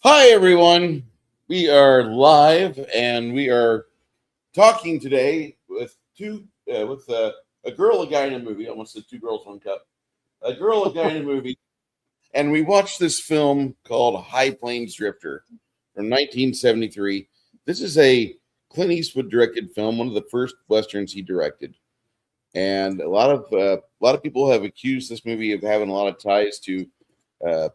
Hi, everyone. We are live, and we are talking today with a girl, a guy in a movie. I almost said two girls, one cup. A girl, a guy in a movie, and we watched this film called High Plains Drifter from 1973. This is a Clint Eastwood directed film, one of the first westerns he directed, and a lot of people have accused this movie of having a lot of ties to uh,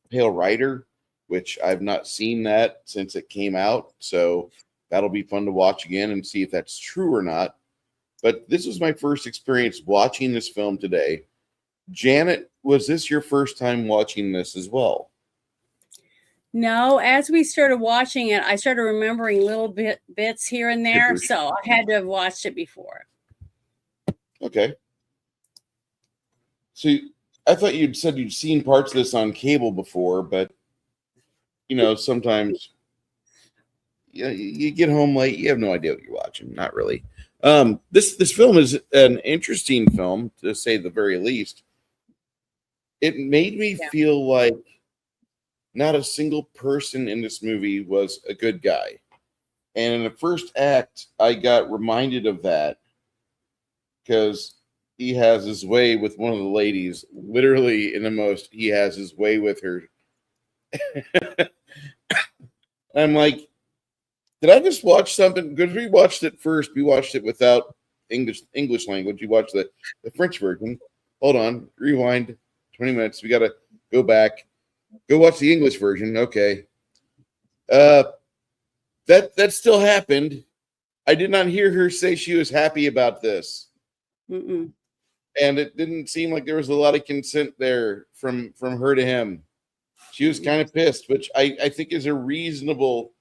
Pale Rider, which I've not seen that since it came out. So that'll be fun to watch again and see if that's true or not. But this was my first experience watching this film today. Janet, was this your first time watching this as well? No, as we started watching it, I started remembering little bits here and there, Differs. so I had to have watched it before. Okay. So I thought you'd said you'd seen parts of this on cable before, but sometimes you get home late, you have no idea what you're watching. Not really. This film is an interesting film, to say the very least. It made me Yeah. feel like not a single person in this movie was a good guy. And in the first act, I got reminded of that because he has his way with one of the ladies. Literally, in the most, he has his way with her. I'm like, did I just watch something? Because we watched it first. We watched it without English language. We watched the French version. Hold on, rewind 20 minutes. We got to go back. Go watch the English version. Okay. Uh, that still happened. I did not hear her say she was happy about this, Mm-mm. and it didn't seem like there was a lot of consent there from her to him. She was kind of pissed, which I think is a reasonable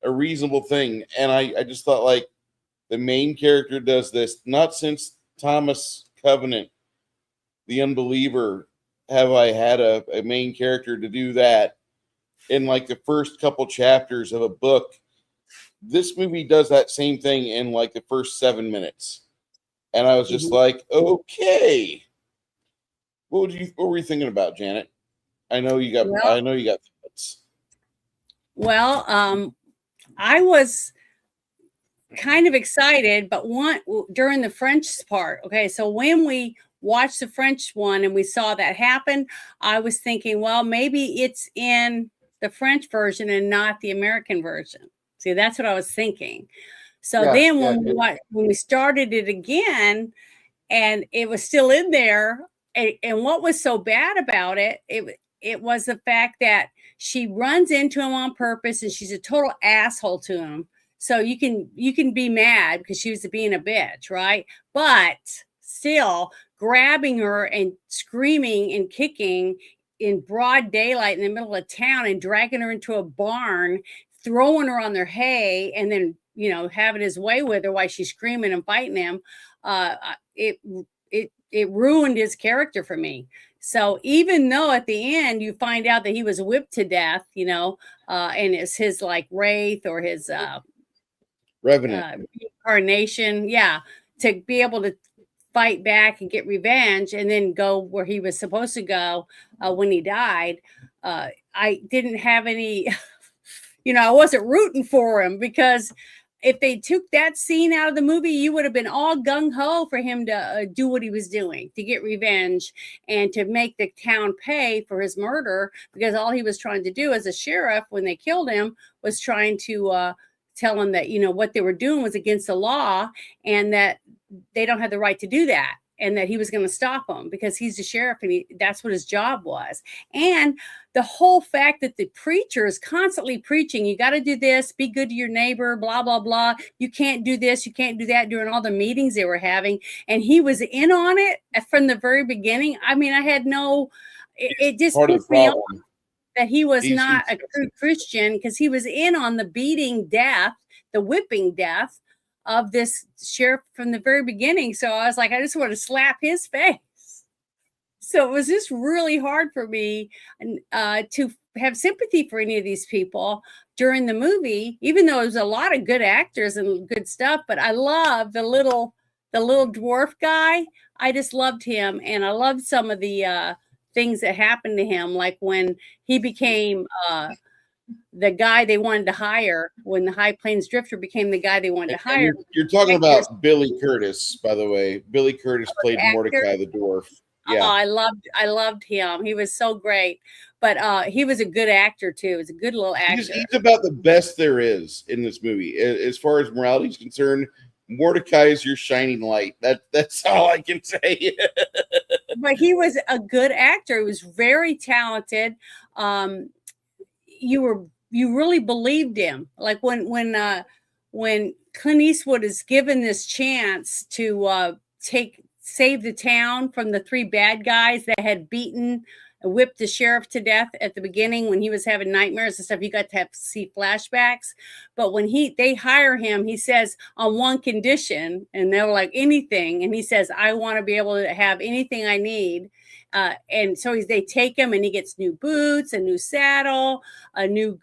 thing. And I just thought, like, the main character does this not since Thomas Covenant, the Unbeliever, have I had a main character to do that in like the first couple chapters of a book. This movie does that same thing in like the first 7 minutes. And I was just Mhm. like, okay. What were you thinking about, Janet? I know you got Well, I know you got thoughts. well, I was kind of excited, but during the French part. Okay, so when we watched the French one and we saw that happen, I was thinking, well, maybe it's in the French version and not the American version. See, that's what I was thinking. So Yeah, then yeah. when we started it again, and it was still in there. And what was so bad about it was the fact that she runs into him on purpose, and she's a total asshole to him. So you can be mad because she was being a bitch, right? But still grabbing her and screaming and kicking in broad daylight in the middle of town and dragging her into a barn, throwing her on their hay, and then having his way with her while she's screaming and fighting him. Uh it it it ruined his character for me. So even though at the end you find out that he was whipped to death, and it's his like wraith or his Revenant. reincarnation, yeah, to be able to fight back and get revenge and then go where he was supposed to go when he died. I didn't have any, I wasn't rooting for him because if they took that scene out of the movie, you would have been all gung ho for him to do what he was doing, to get revenge and to make the town pay for his murder, because all he was trying to do as a sheriff when they killed him was trying to tell him that, what they were doing was against the law and that they don't have the right to do that. And that he was going to stop them because he's the sheriff and that's what his job was. And the whole fact that the preacher is constantly preaching, you got to do this, be good to your neighbor, blah, blah, blah. You can't do this, you can't do that, during all the meetings they were having. And he was in on it from the very beginning. I mean, it just Part of the pissed me off problem. that he was He's not a true Christian because he was in on the beating death, the whipping death of this sheriff from the very beginning. So I was like, I just want to slap his face. So it was just really hard for me to have sympathy for any of these people during the movie, even though it was a lot of good actors and good stuff. But I love the little dwarf guy. I just loved him, and I loved some of the things that happened to him, like when he became the guy they wanted to hire when the High Plains Drifter became the guy they wanted to hire. You're talking about Billy Curtis, by the way. Billy Curtis played actor. Mordecai the dwarf. Yeah, Oh, I loved him. He was so great. But he was a good actor too. He was a good little actor. he's about the best there is in this movie. As far as morality is concerned, Mordecai is your shining light. That's all I can say. But he was a good actor. He was very talented. You really believed him. Like when Clint Eastwood is given this chance to save the town from the three bad guys that had beaten and whipped the sheriff to death at the beginning when he was having nightmares and stuff. You got to have see flashbacks. But when they hire him, he says on one condition, and they were like, anything. And he says, I want to be able to have anything I need. And so they take him, and he gets new boots, a new saddle, a new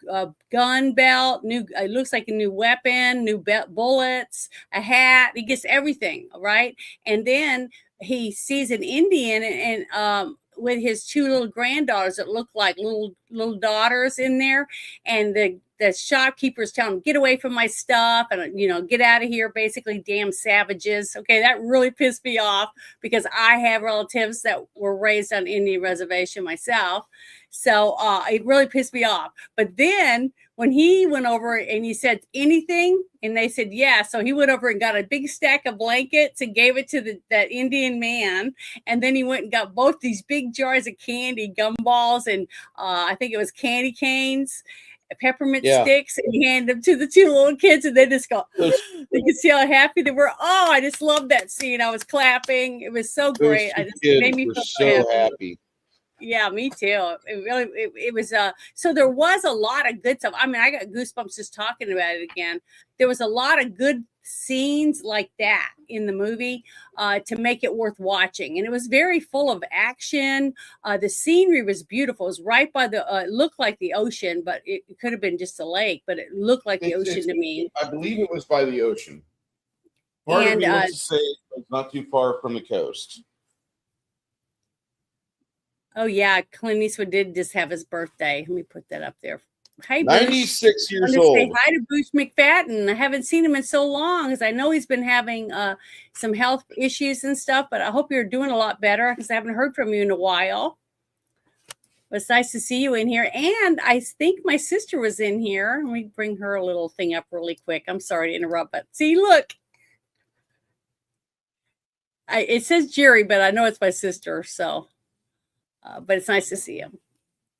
gun belt, it looks like a new weapon, new bullets, a hat. He gets everything, right? And then he sees an Indian and with his two little granddaughters that look like little daughters in there, and the shopkeepers tell him, get away from my stuff and get out of here, basically, damn savages. Okay, that really pissed me off because I have relatives that were raised on Indian reservation myself, so it really pissed me off. But then when he went over and he said anything, and they said yeah, so he went over and got a big stack of blankets and gave it to that Indian man, and then he went and got both these big jars of candy, gumballs, and I think it was candy canes, peppermint sticks, and he handed them to the two little kids, and they just go, they could see how happy they were. Oh, I just loved that scene. I was clapping. It was so great. It made me feel so happy. Yeah, me too. It was so there was a lot of good stuff. I mean, I got goosebumps just talking about it again. There was a lot of good scenes like that in the movie to make it worth watching, and it was very full of action. The scenery was beautiful. It was right by it looked like the ocean, but it could have been just a lake, but it looked like the ocean to me. I believe it was by the ocean. Part of me wants to say it's not too far from the coast. Oh yeah, Clint Eastwood did just have his birthday. Let me put that up there. Hi, 96 years old. Say hi to Bruce McFadden. I haven't seen him in so long, because I know he's been having some health issues and stuff. But I hope you're doing a lot better, because I haven't heard from you in a while. But it's nice to see you in here. And I think my sister was in here. Let me bring her a little thing up really quick. I'm sorry to interrupt, but see, look. It says Jerry, but I know it's my sister, so. But it's nice to see him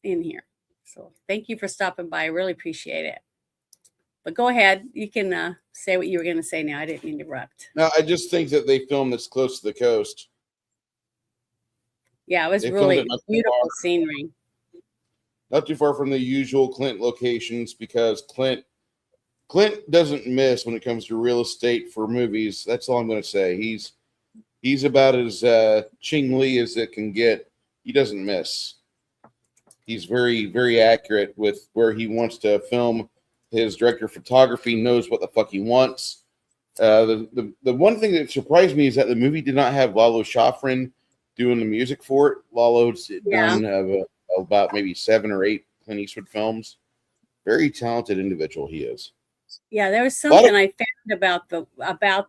in here. So thank you for stopping by. I really appreciate it. But go ahead. You can say what you were going to say now. I didn't interrupt. No, I just think that they filmed this close to the coast. Yeah, it was really beautiful scenery. Not too far from the usual Clint locations, because Clint doesn't miss when it comes to real estate for movies. That's all I'm going to say. He's about as Ching Lee as it can get. He doesn't miss. He's very, very accurate with where he wants to film. His director of photography knows what the fuck he wants. The one thing that surprised me is that the movie did not have Lalo Schifrin doing the music for it. Lalo's done about maybe 7 or 8 Clint Eastwood films. Very talented individual he is. Yeah, there was something I found about the I'm gonna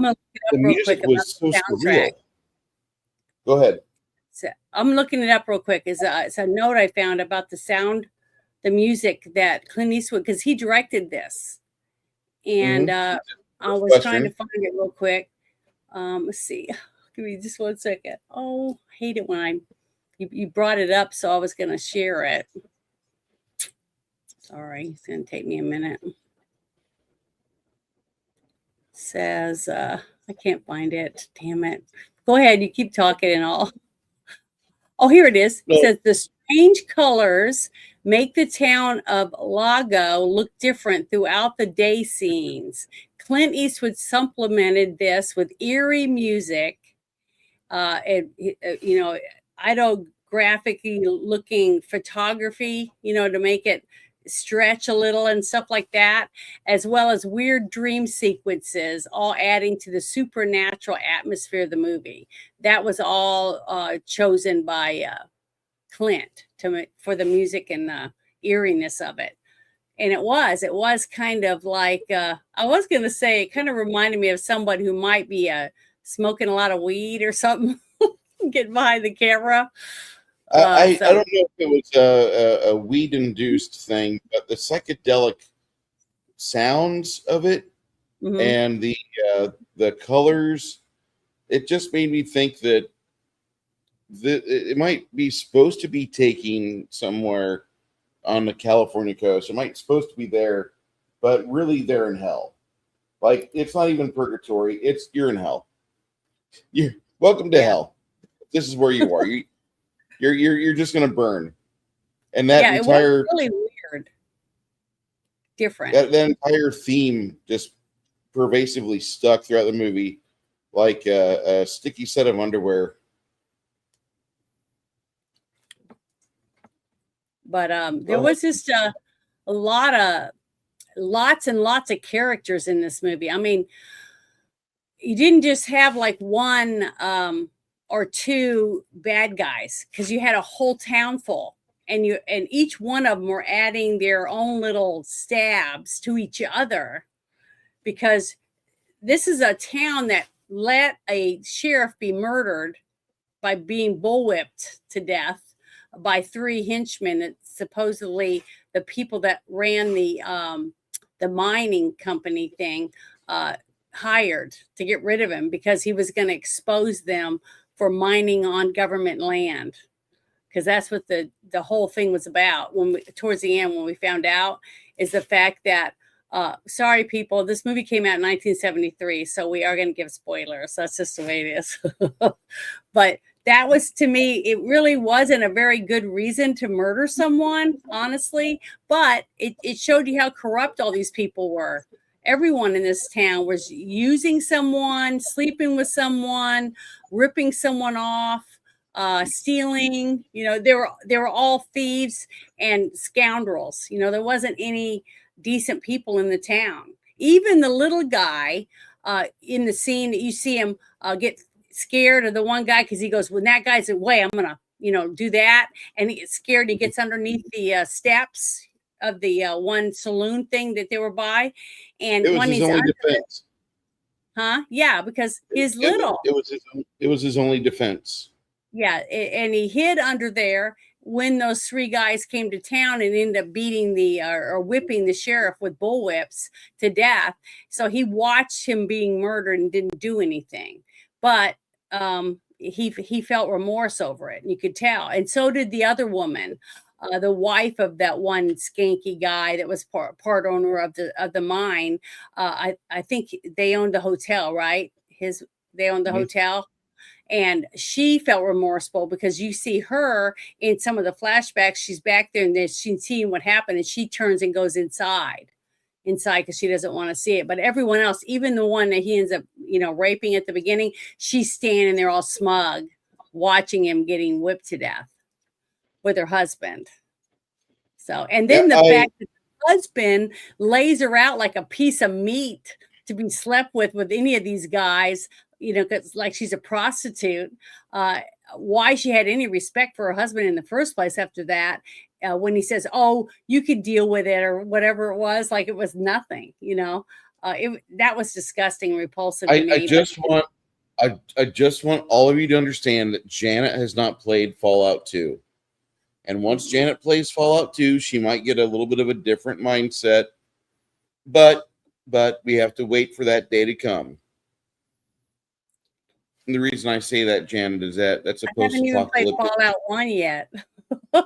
look it up real quick about the soundtrack. Go ahead. So I'm looking it up real quick. It's a note I found about the music that Clint Eastwood, because he directed this, and I was trying to find it real quick. Let's see. Give me just 1 second. Oh, I hate it when you brought it up, so I was going to share it. Sorry, it's going to take me a minute. It says I can't find it. Damn it. Go ahead. You keep talking and all. Oh, here it is. It says the strange colors make the town of Lago look different throughout the day scenes. Clint Eastwood supplemented this with eerie music, idographically looking photography, to make it stretch a little and stuff like that, as well as weird dream sequences, all adding to the supernatural atmosphere of the movie. That was all chosen by Clint for the music and the eeriness of it. And it was kind of like, I was going to say, it kind of reminded me of someone who might be smoking a lot of weed or something, getting behind the camera. I So, don't know if it was a weed induced thing, but the psychedelic sounds of it mhm. and the colors, it just made me think that it might be supposed to be taking somewhere on the California coast. It might supposed to be there, but really they're in hell. Like it's not even purgatory. It's you're in hell. You're welcome to Yeah. hell. This is where you are. You're just gonna burn. And that Yeah, it was entire really weird, different. that entire theme just pervasively stuck throughout the movie, like a sticky set of underwear. But there Go ahead. was just a lots and lots of characters in this movie. I mean, you didn't just have like one or two bad guys, because you had a whole town full, and each one of them were adding their own little stabs to each other, because this is a town that let a sheriff be murdered by being bullwhipped to death by three henchmen that supposedly the people that ran the mining company thing hired to get rid of him, because he was going to expose them for mining on government land, because that's what the whole thing was about. When we, towards the end, when we found out, is the fact that sorry people, this movie came out in 1973, so we are going to give spoilers. That's just the way it is. But that was, to me, it really wasn't a very good reason to murder someone, honestly. But it showed you how corrupt all these people were. Everyone in this town was using someone, sleeping with someone, ripping someone off, stealing. They were all thieves and scoundrels. There wasn't any decent people in the town. Even the little guy in the scene that you see him get scared of the one guy, because he goes, when that guy's away, I'm gonna do that, and he gets scared. He gets underneath the steps of the one saloon thing that they were by, and It was when his he's only under it, defense. yeah, because he's It was little. it was his only defense. Yeah, and he hid under there when those three guys came to town and ended up beating or whipping the sheriff with bullwhips to death. So he watched him being murdered and didn't do anything, but he felt remorse over it, and you could tell. And so did the other woman, the wife of that one skanky guy that was part owner of the mine. I think they owned the hotel, right? They owned the Mhm. hotel, and she felt remorseful, because you see her in some of the flashbacks. She's back there and she's seeing what happened, and she turns and goes inside because she doesn't want to see it. But everyone else, even the one that he ends up raping at the beginning, she's standing there all smug watching him getting whipped to death with her husband. So, and Yeah, then the I fact that the husband lays her out like a piece of meat to be slept with any of these guys, because like she's a prostitute. Why she had any respect for her husband in the first place after that, when he says, "Oh, you could deal with it," or whatever it was, like it was nothing. That was disgusting and repulsive to I me. But just want I just want all of you to understand that Janet has not played Fallout 2. And once Janet plays Fallout 2, she might get a little bit of a different mindset. But we have to wait for that day to come. And the reason I say that, Janet, is that that's a I haven't even played post-apocalyptic. Fallout 1 yet. I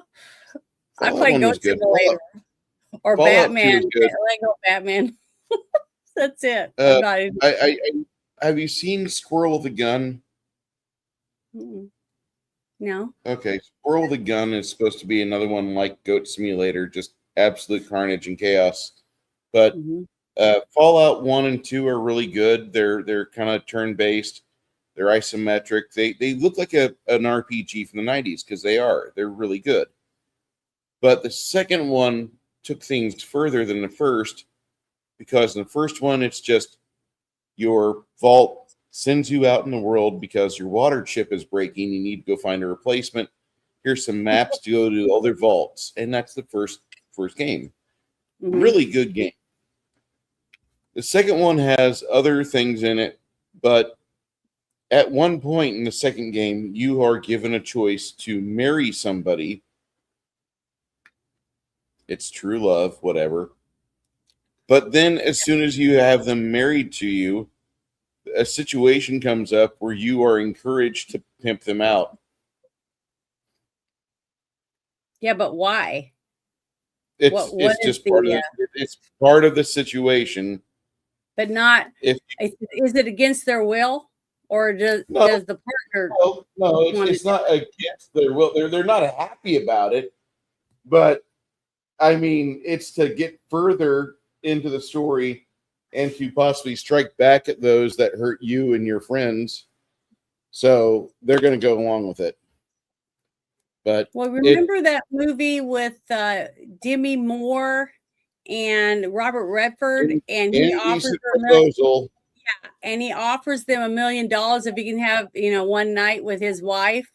Fallout played 1 Goat was good. Simulator or Fallout 2 Batman, is good. Lego Batman. That's it. I'm Uh, not even. have you seen Squirrel with a Gun? No. Okay, Squirrel with a Gun is supposed to be another one like Goat Simulator, just absolute carnage and chaos. But Mm-hmm. Fallout 1 and 2 are really good. They're kind of turn based. They're isometric. They look like an RPG from the 90s, because they are. They're really good. But the second one took things further than the first, because in the first one it's just your vault sends you out in the world because your water chip is breaking. You need to go find a replacement. Here's some maps to go to other vaults, and that's the first game. Really good game. The second one has other things in it, but at one point in the second game, you are given a choice to marry somebody. It's true love, whatever. But then, as soon as you have them married to you, a situation comes up where you are encouraged to pimp them out. Yeah, but why? It's just part of it's part of the situation. But not If is it against their will, or does the partner? No, it's not against their will. They're not happy about it, but I mean, it's to get further into the story and to possibly strike back at those that hurt you and your friends. So they're going to go along with it. But remember that movie with Demi Moore and Robert Redford, and he offers them and he offers them $1 million if he can have one night with his wife.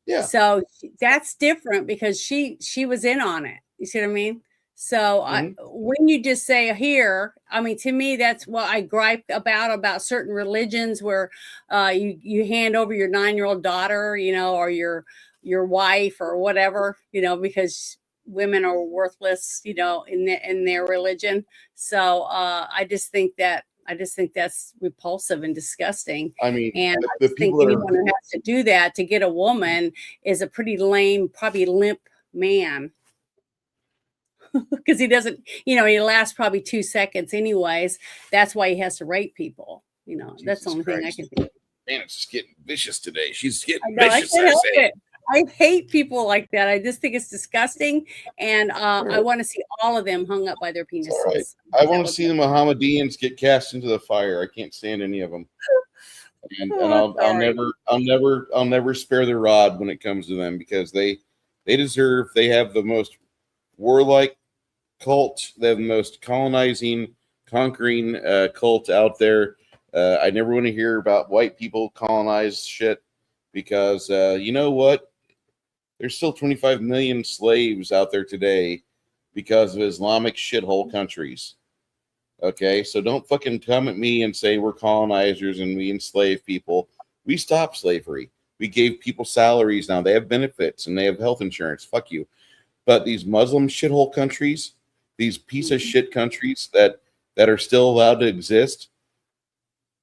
Yeah. So that's different because she was in on it. You see what I mean? So when you just say here, I mean, to me, that's what I gripe about certain religions where you hand over your 9-year-old daughter, or your wife or whatever, because women are worthless, in their religion. So I just think that's repulsive and disgusking. I mean, and I think anyone who has to do that to get a woman is a pretty lame, probably limp man. Because he doesn't, he lasts probably 2 seconds anyways. That's why he has to rape people. That's the only thing I can think. Man, it's just getting vicious today. She's getting vicious. I hate people like that. I just think it's disgusting. And I want to see all of them hung up by their penises. Right. I want to see the Mohammedans get cast into the fire. I can't stand any of them. And I'll never spare the rod when it comes to them, because they have the most warlike cult. They have the most colonizing, conquering cult out there. I never want to hear about white people colonize shit, because you know what? There's still 25 million slaves out there today because of Islamic shithole countries. Okay, so don't fucking come at me and say we're colonizers and we enslave people. We stopped slavery. We gave people salaries now. They have benefits and they have health insurance. Fuck you. But these Muslim shithole countries, these piece of shit countries that are still allowed to exist,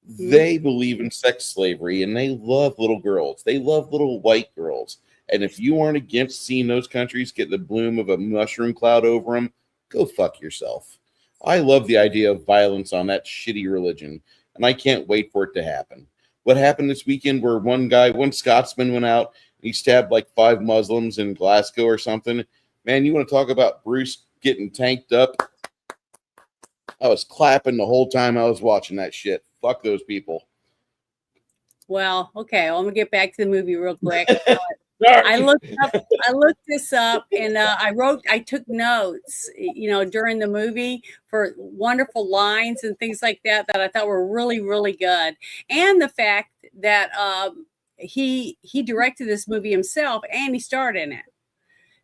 they believe in sex slavery and they love little girls. They love little white girls. And if you aren't against seeing those countries get the bloom of a mushroom cloud over them, go fuck yourself. I love the idea of violence on that shitty religion, and I can't wait for it to happen. What happened this weekend where one Scotsman went out and he stabbed like 5 Muslims in Glasgow or something? Man, you want to talk about Bruce getting tanked up? I was clapping the whole time I was watching that shit. Fuck those people. Well, okay. Well, I'm gonna get back to the movie real quick. I looked this up, and I took notes, during the movie for wonderful lines and things like that I thought were really, really good. And the fact that he directed this movie himself and he starred in it.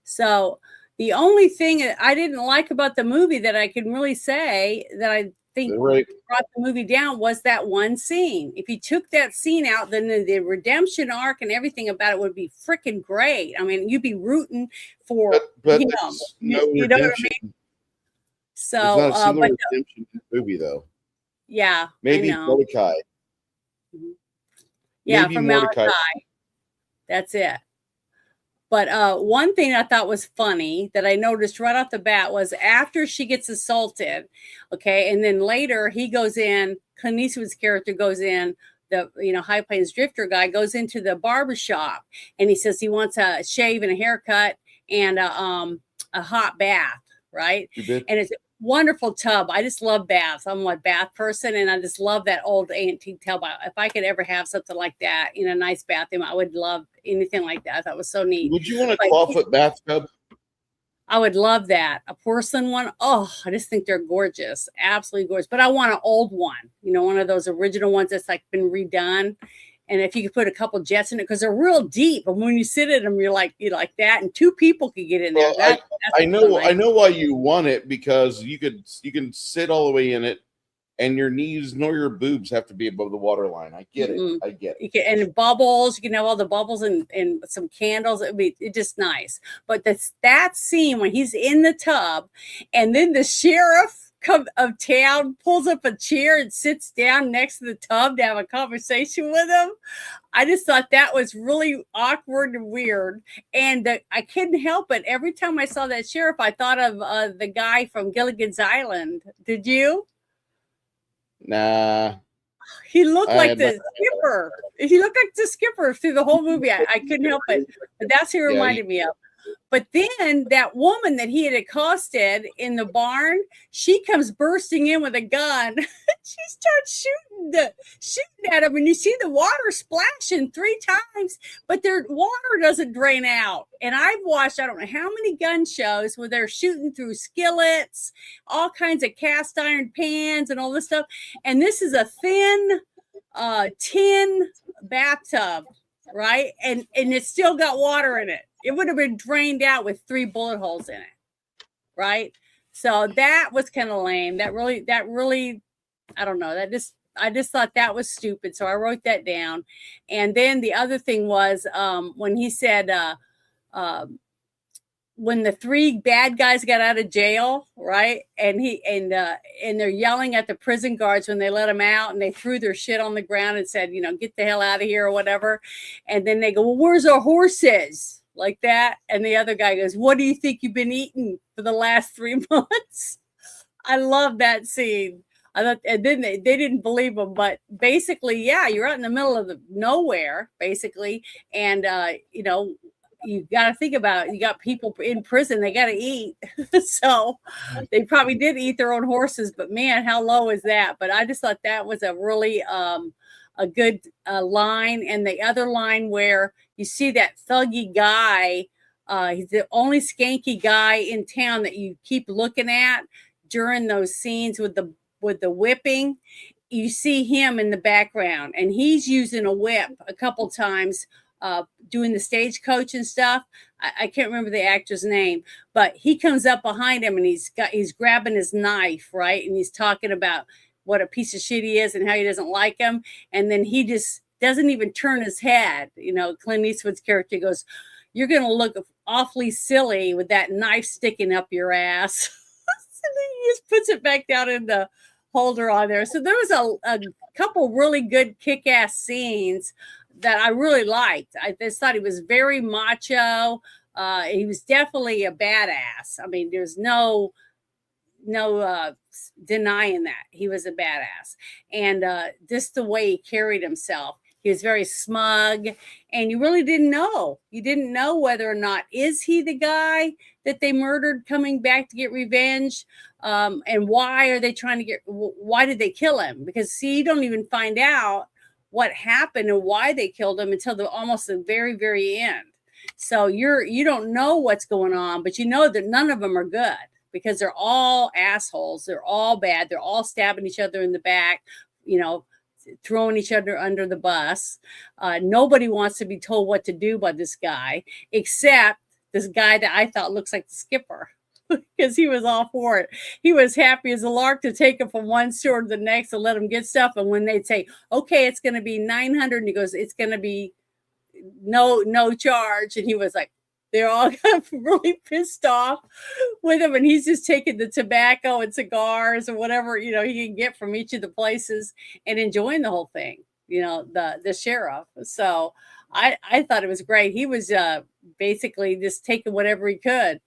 So the only thing I didn't like about the movie that I can really say that I think brought the movie down was that one scene. If you took that scene out, then the redemption arc and everything about it would be freaking great. I mean, you'd be rooting for but him. You know what I mean? So, there's not a single redemption in the movie, though. Yeah, maybe Mordecai. Yeah, maybe from Mordecai. That's it. But one thing I thought was funny that I noticed right off the bat was after she gets assaulted, okay, and then later he goes in, Clint Eastwood's character goes in, the High Plains Drifter guy goes into the barbershop and he says he wants a shave and a haircut and a hot bath, right? And it's a wonderful tub. I just love baths. I'm a bath person, and I just love that old antique tub. If I could ever have something like that in a nice bathroom, I would love anything like that. I thought it was so neat. Would you want a 12-foot bathtub? I would love that. A porcelain one. Oh, I just think they're gorgeous. Absolutely gorgeous. But I want an old one, one of those original ones that's like been redone. And if you could put a couple jets in it, because they're real deep, and when you sit in them, you're like that, and 2 people could get in there. Well, I know I why you want it, because you can sit all the way in it, and your knees nor your boobs have to be above the water line. I get it. I get it. And bubbles, you can have all the bubbles and some candles. It's just nice. But that scene when he's in the tub, and then the sheriff of town pulls up a chair and sits down next to the tub to have a conversation with him. I just thought that was really awkward and weird. And I couldn't help it. Every time I saw that sheriff, I thought of the guy from Gilligan's Island. Did you? Nah. He looked like the skipper. He looked like the skipper through the whole movie. I couldn't help it. But that's who he reminded me of. But then that woman that he had accosted in the barn, she comes bursting in with a gun. She starts shooting at him, and you see the water splashing 3 times, but their water doesn't drain out. And I've watched, I don't know how many gun shows where they're shooting through skillets, all kinds of cast iron pans and all this stuff. And this is a thin tin bathtub, right? And it's still got water in it. It would have been drained out with 3 bullet holes in it, right? So that was kind of lame. That really, I don't know. I just thought that was stupid. So I wrote that down. And then the other thing was when he said, when the 3 bad guys got out of jail, right? And they're yelling at the prison guards when they let them out, and they threw their shit on the ground and said, get the hell out of here or whatever. And then they go, well, where's our horses? Like that. And the other guy goes, what do you think you've been eating for the last 3 months? I love that scene. I thought, and then they didn't believe him, but basically, yeah, you're out in the middle of nowhere, basically. And, you got to think about it. You got people in prison, they got to eat. So they probably did eat their own horses, but man, how low is that? But I just thought that was a really, a good line. And the other line where you see that thuggy guy, he's the only skanky guy in town that you keep looking at during those scenes with the whipping. You see him in the background, and he's using a whip a couple times, doing the stagecoach and stuff. I can't remember the actor's name, but he comes up behind him and he's grabbing his knife, right? And he's talking about what a piece of shit he is and how he doesn't like him. And then he just doesn't even turn his head. Clint Eastwood's character goes, you're going to look awfully silly with that knife sticking up your ass. And then he just puts it back down in the holder on there. So there was a couple really good kick-ass scenes that I really liked. I just thought he was very macho. He was definitely a badass. I mean, there's no denying that he was a badass. And just the way he carried himself, he was very smug, and you really didn't know. You didn't know whether or not is he the guy that they murdered coming back to get revenge, and why are they trying to why did they kill him? Because you don't even find out what happened and why they killed him until almost the very, very end. So you don't know what's going on, but you know that none of them are good because they're all assholes. They're all bad. They're all stabbing each other in the back, throwing each other under the bus. Nobody wants to be told what to do by this guy, except this guy that I thought looks like the skipper. Because he was all for it. He was happy as a lark to take him from one store to the next and let him get stuff. And when they'd say, okay, it's going to be $900, and he goes, it's going to be no charge. And he was like, they're all really pissed off with him. And he's just taking the tobacco and cigars or whatever, he can get from each of the places and enjoying the whole thing, the sheriff. So I thought it was great. He was basically just taking whatever he could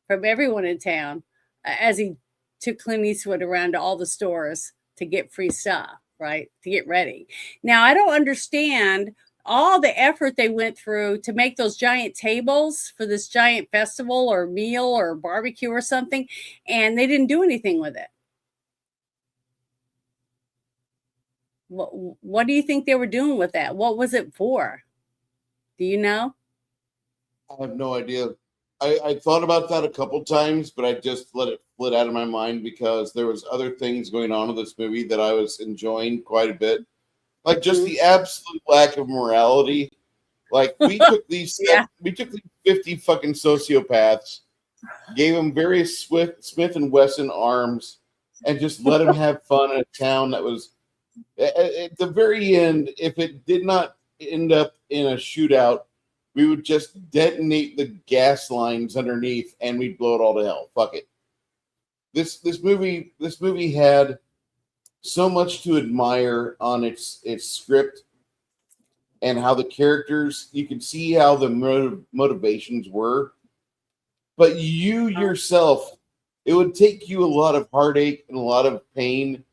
from everyone in town, as he took Clint Eastwood around to all the stores to get free stuff, right? To get ready. Now, I don't understand all the effort they went through to make those giant tables for this giant festival or meal or barbecue or something, and they didn't do anything with it. What do you think they were doing with that? What was it for? Do you know? I have no idea. I thought about that a couple times, but I just let it flit out of my mind because there was other things going on in this movie that I was enjoying quite a bit. Like just the absolute lack of morality. Like we took these Yeah. we took these 50 fucking sociopaths, gave them various Smith and Wesson arms, and just let them have fun in a town that was at the very end. If it did not end up in a shootout, we would just detonate the gas lines underneath and we'd blow it all to hell. Fuck it. This movie had so much to admire on its script and how the characters, you could see how the motivations were, but you yourself, it would take you a lot of heartache and a lot of pain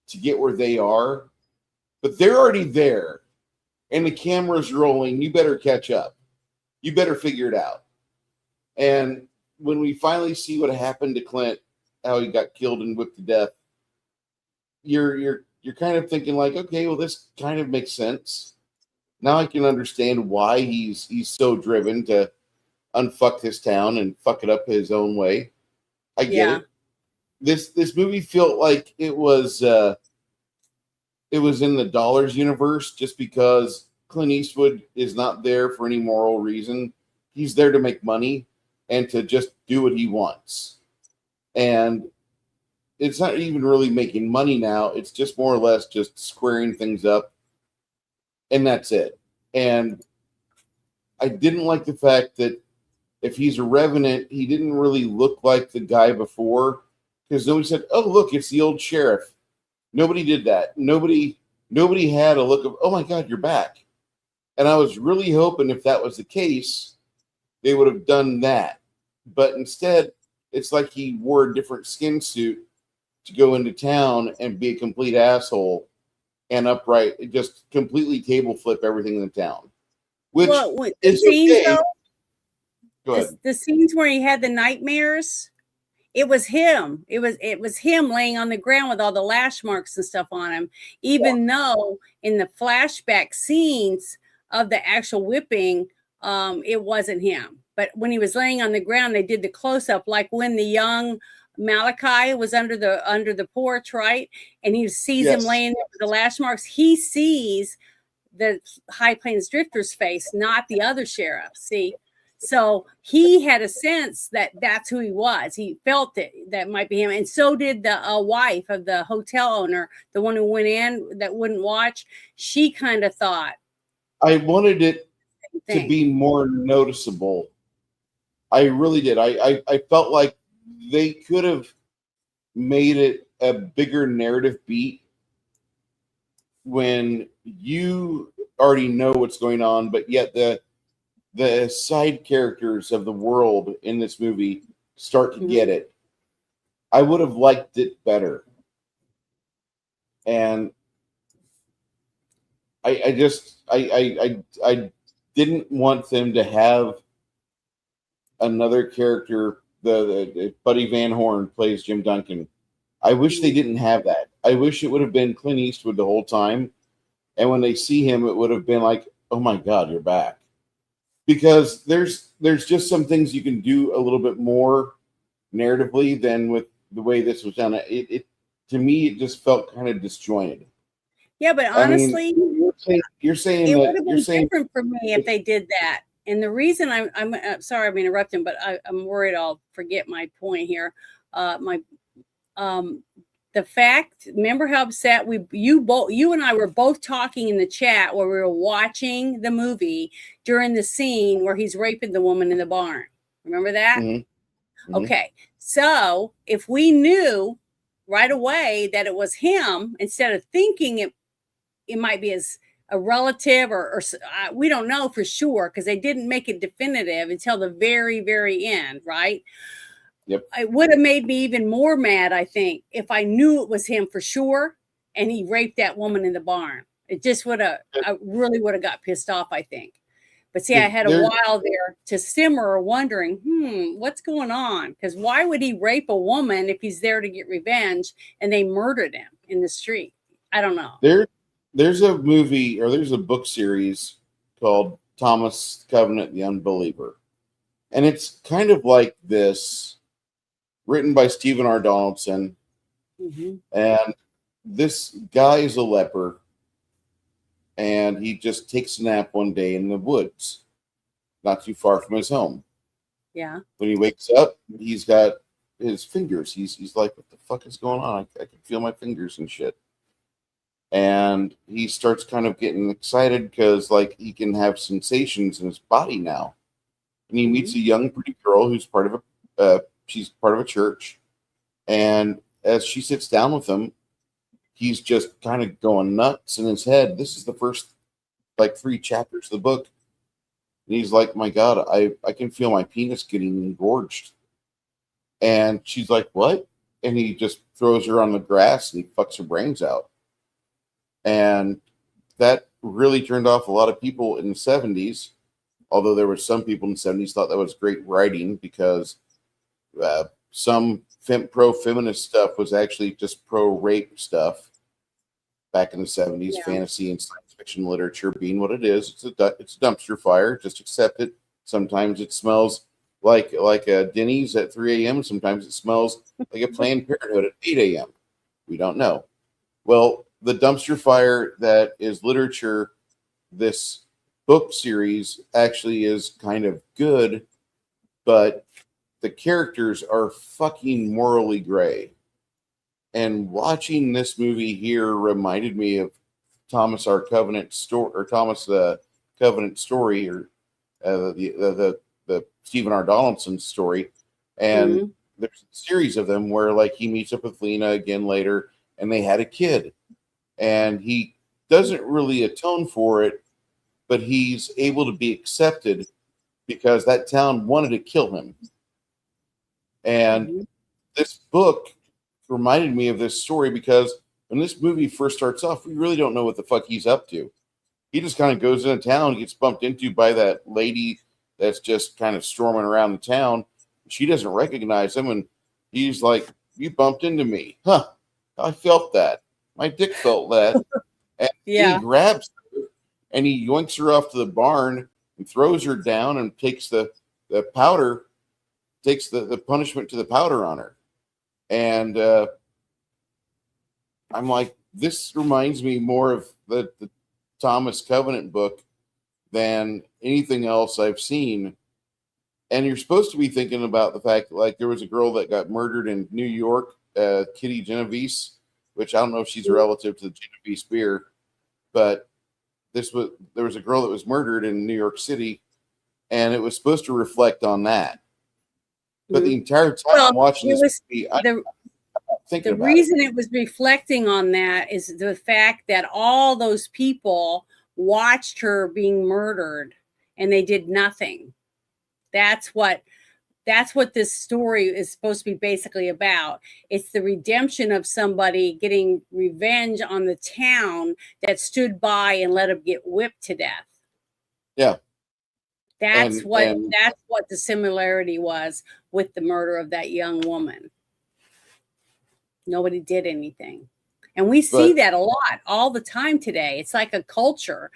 to get where they are, but they're already there and the camera's rolling. You better catch up. You better figure it out. And when we finally see what happened to Clint, how he got killed and whipped to death, you're kind of thinking like, okay, well, this kind of makes sense. Now I can understand why he's so driven to unfuck this town and fuck it up his own way. I get it. This movie felt like it was in the Dollars universe, just because Clint Eastwood is not there for any moral reason. He's there to make money and to just do what he wants. And it's not even really making money now. It's just more or less just squaring things up. And that's it. And I didn't like the fact that if he's a revenant, he didn't really look like the guy before, because nobody said, oh, look, it's the old sheriff. Nobody did that. Nobody had a look of, oh my God, you're back. And I was really hoping if that was the case, they would have done that. But instead, it's like he wore a different skin suit to go into town and be a complete asshole and upright, just completely table flip everything in the town. Which is okay. Though, go ahead. The scenes where he had the nightmares, it was him. It was him laying on the ground with all the lash marks and stuff on him, even though in the flashback scenes of the actual whipping, it wasn't him. But when he was laying on the ground, they did the close-up, like when the young Malachi was under the porch, right? And he sees him laying there with the lash marks. He sees the High Plains Drifter's face, not the other sheriff. See? So he had a sense that that's who he was. He felt it, that might be him. And so did the wife of the hotel owner, the one who went in that wouldn't watch. She kind of thought. I wanted it to be more noticeable. I really did. I felt like they could have made it a bigger narrative beat when you already know what's going on, but yet the side characters of the world in this movie start to get it. I would have liked it better. And I didn't want them to have another character. The Buddy Van Horn plays Jim Duncan. I wish they didn't have that. I wish it would have been Clint Eastwood the whole time. And when they see him, it would have been like, oh my God, you're back. Because there's just some things you can do a little bit more narratively than with the way this was done. It to me, it just felt kind of disjointed. Yeah, but honestly, you're saying it that would have been saying different for me if they did that. And the reason I'm sorry I'm interrupting, but I'm worried I'll forget my point here. The fact, remember how upset you and I were both talking in the chat where we were watching the movie during the scene where he's raping the woman in the barn. Remember that? Mm-hmm. Okay. So if we knew right away that it was him, instead of thinking it might be a relative or we don't know for sure, because they didn't make it definitive until the very, very end, right? Yep. It would have made me even more mad, I think, if I knew it was him for sure and he raped that woman in the barn. It just I really would have got pissed off, I think. But see, I had a while there to simmer, wondering, what's going on? Because why would he rape a woman if he's there to get revenge and they murdered him in the street? I don't know. There's a movie, or there's a book series called Thomas Covenant, the Unbeliever. And it's kind of like this, written by Stephen R. Donaldson. Mm-hmm. And this guy is a leper. and he just takes a nap one day in the woods, not too far from his home. Yeah. When he wakes up, he's got his fingers. He's like, what the fuck is going on? I can feel my fingers and shit. And he starts kind of getting excited because like he can have sensations in his body now. And he meets a young pretty girl who's part of she's part of a church. And as she sits down with him, he's just kind of going nuts in his head. This is the first like 3 chapters of the book. And he's like, my God, I can feel my penis getting engorged. And she's like, what? And he just throws her on the grass and he fucks her brains out. And that really turned off a lot of people in the 70s. Although there were some people in the 70s thought that was great writing because some pro-feminist stuff was actually just pro-rape stuff back in the 70s, Yeah. fantasy and science fiction literature being what it is. It's a dumpster fire. Just accept it. Sometimes it smells like a Denny's at 3 a.m. Sometimes it smells like a Planned Parenthood at 8 a.m. We don't know. Well, the dumpster fire that is literature, this book series actually is kind of good, but the characters are fucking morally gray. And watching this movie here reminded me of Thomas R. Covenant story, or Thomas Covenant story, or the Stephen R. Donaldson story. And there's a series of them where like he meets up with Lena again later, and they had a kid, and he doesn't really atone for it, but he's able to be accepted because that town wanted to kill him. And this book reminded me of this story because when this movie first starts off, we really don't know what the fuck he's up to. He just kind of goes into town, gets bumped into by that lady that's just kind of storming around the town. She doesn't recognize him, and he's like, you bumped into me. Huh, I felt that. My dick felt that. And he grabs her, and he yoinks her off to the barn and throws her down and takes the powder, takes the punishment to the powder on her. And I'm like, this reminds me more of the Thomas Covenant book than anything else I've seen. And you're supposed to be thinking about the fact that, like, there was a girl that got murdered in New York, Kitty Genovese, which I don't know if she's a relative to the Genovese beer, but there was a girl that was murdered in New York City, and it was supposed to reflect on that. But the entire time I'm watching this movie, the reason it was reflecting on that is the fact that all those people watched her being murdered and they did nothing. That's what this story is supposed to be basically about. It's the redemption of somebody getting revenge on the town that stood by and let him get whipped to death. Yeah. That's what the similarity was with the murder of that young woman. Nobody did anything. And we see that a lot all the time today. It's like a culture.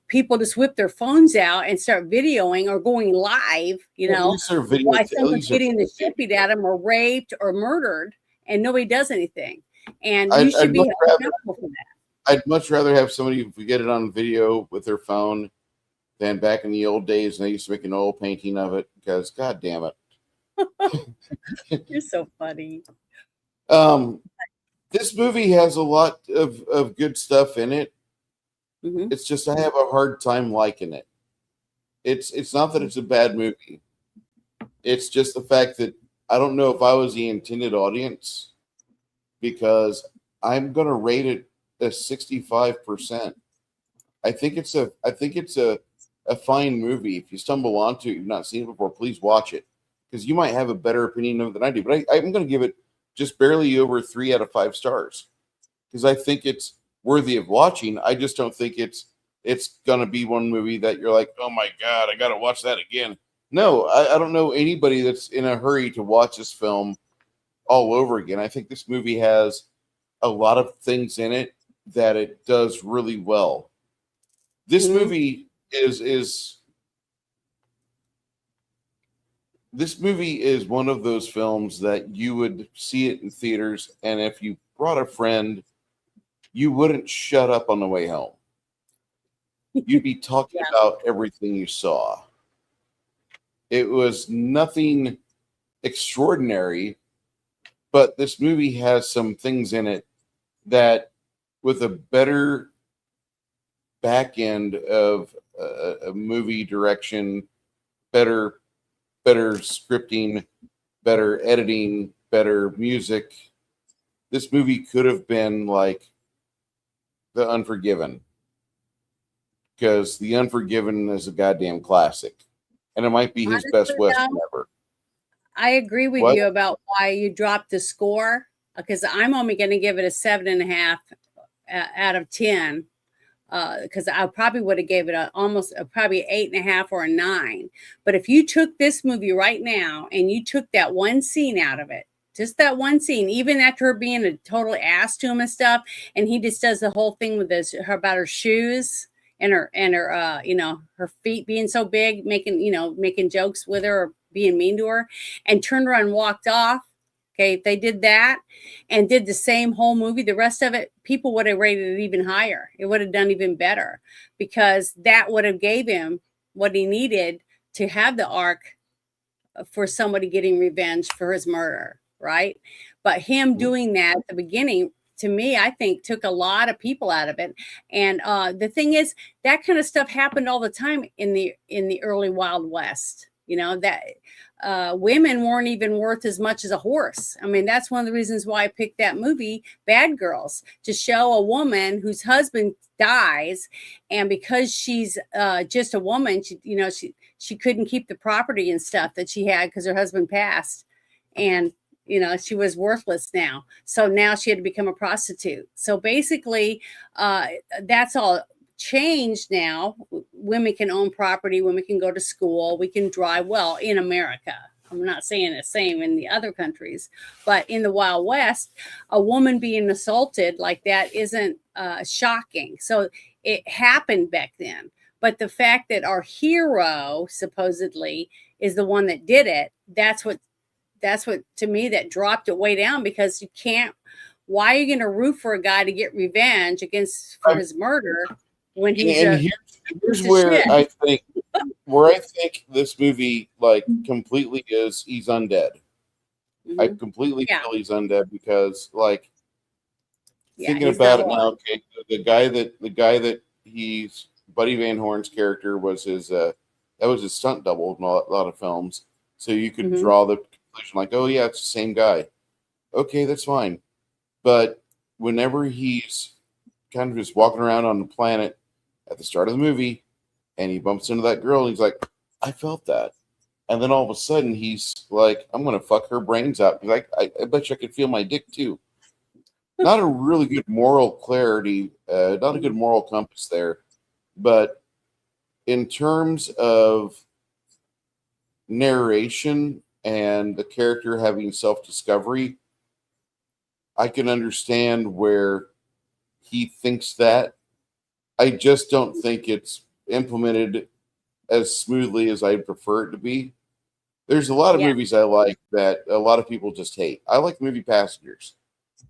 People just whip their phones out and start videoing or going live, why someone's getting the shit beat at them or raped or murdered, and nobody does anything. And you should be accountable for that. I'd much rather have somebody get it on video with their phone than back in the old days, and they used to make an oil painting of it because, God damn it. You're so funny. This movie has a lot of good stuff in it. It's just I have a hard time liking it. It's not that it's a bad movie. It's just the fact that I don't know if I was the intended audience, because I'm gonna rate it a 65%. I think it's a fine movie. If you stumble onto it, you've not seen it before, please watch it, because you might have a better opinion of it than I do. But I'm going to give it just barely over 3 out of 5 stars because I think it's worthy of watching. I just don't think it's going to be one movie that you're like, oh my God, I got to watch that again. No, I don't know anybody that's in a hurry to watch this film all over again. I think this movie has a lot of things in it that it does really well. This movie is one of those films that you would see it in theaters, and if you brought a friend, you wouldn't shut up on the way home. you'd be talking Yeah. about everything you saw. It was nothing extraordinary, but this movie has some things in it that, with a better back end of a movie direction, better scripting, better editing, better music, this movie could have been like The Unforgiven, because The Unforgiven is a goddamn classic, and it might be his best Honestly, western though, ever. I agree with What? you about why you dropped the score, because I'm only going to give it a 7.5 out of 10. Because I probably would have gave it almost probably 8.5 or a 9. But if you took this movie right now and you took that one scene out of it, just that one scene, even after her being a total ass to him and stuff, and he just does the whole thing with her about her shoes and her her feet being so big, making jokes with her or being mean to her, and turned around and walked off. Okay, if they did that and did the same whole movie, the rest of it, people would have rated it even higher. It would have done even better, because that would have gave him what he needed to have the arc for somebody getting revenge for his murder, right? But him doing that at the beginning, to me, I think took a lot of people out of it. And the thing is, that kind of stuff happened all the time in the early Wild West. That women weren't even worth as much as a horse. I mean, that's one of the reasons why I picked that movie, Bad Girls, to show a woman whose husband dies, and because she's just a woman, she couldn't keep the property and stuff that she had because her husband passed, and she was worthless now. So now she had to become a prostitute. So basically, that's all changed now. Women can own property, women can go to school, we can drive, well, in America. I'm not saying the same in the other countries, but in the Wild West, a woman being assaulted like that isn't shocking. So it happened back then. But the fact that our hero supposedly is the one that did it, that's what to me that dropped it way down, because you can't. Why are you going to root for a guy to get revenge for his murder when he's And a here's piece of where shit? I think this movie like completely is he's undead. I Mhm. completely Yeah, feel he's undead, because like yeah, thinking he's about not it alive. now, okay, the guy that he's Buddy Van Horn's character was his that was his stunt double in a lot of films. So you could Mhm. draw the conclusion like, oh yeah, it's the same guy. Okay, that's fine. But whenever he's kind of just walking around on the planet at the start of the movie, and he bumps into that girl, and he's like, I felt that. And then all of a sudden, he's like, I'm going to fuck her brains out. He's like, I bet you I could feel my dick too. Not a really good moral clarity, not a good moral compass there. But in terms of narration and the character having self discovery, I can understand where he thinks that. I just don't think it's implemented as smoothly as I'd prefer it to be. There's a lot of Yeah, movies I like that a lot of people just hate. I like the movie Passengers.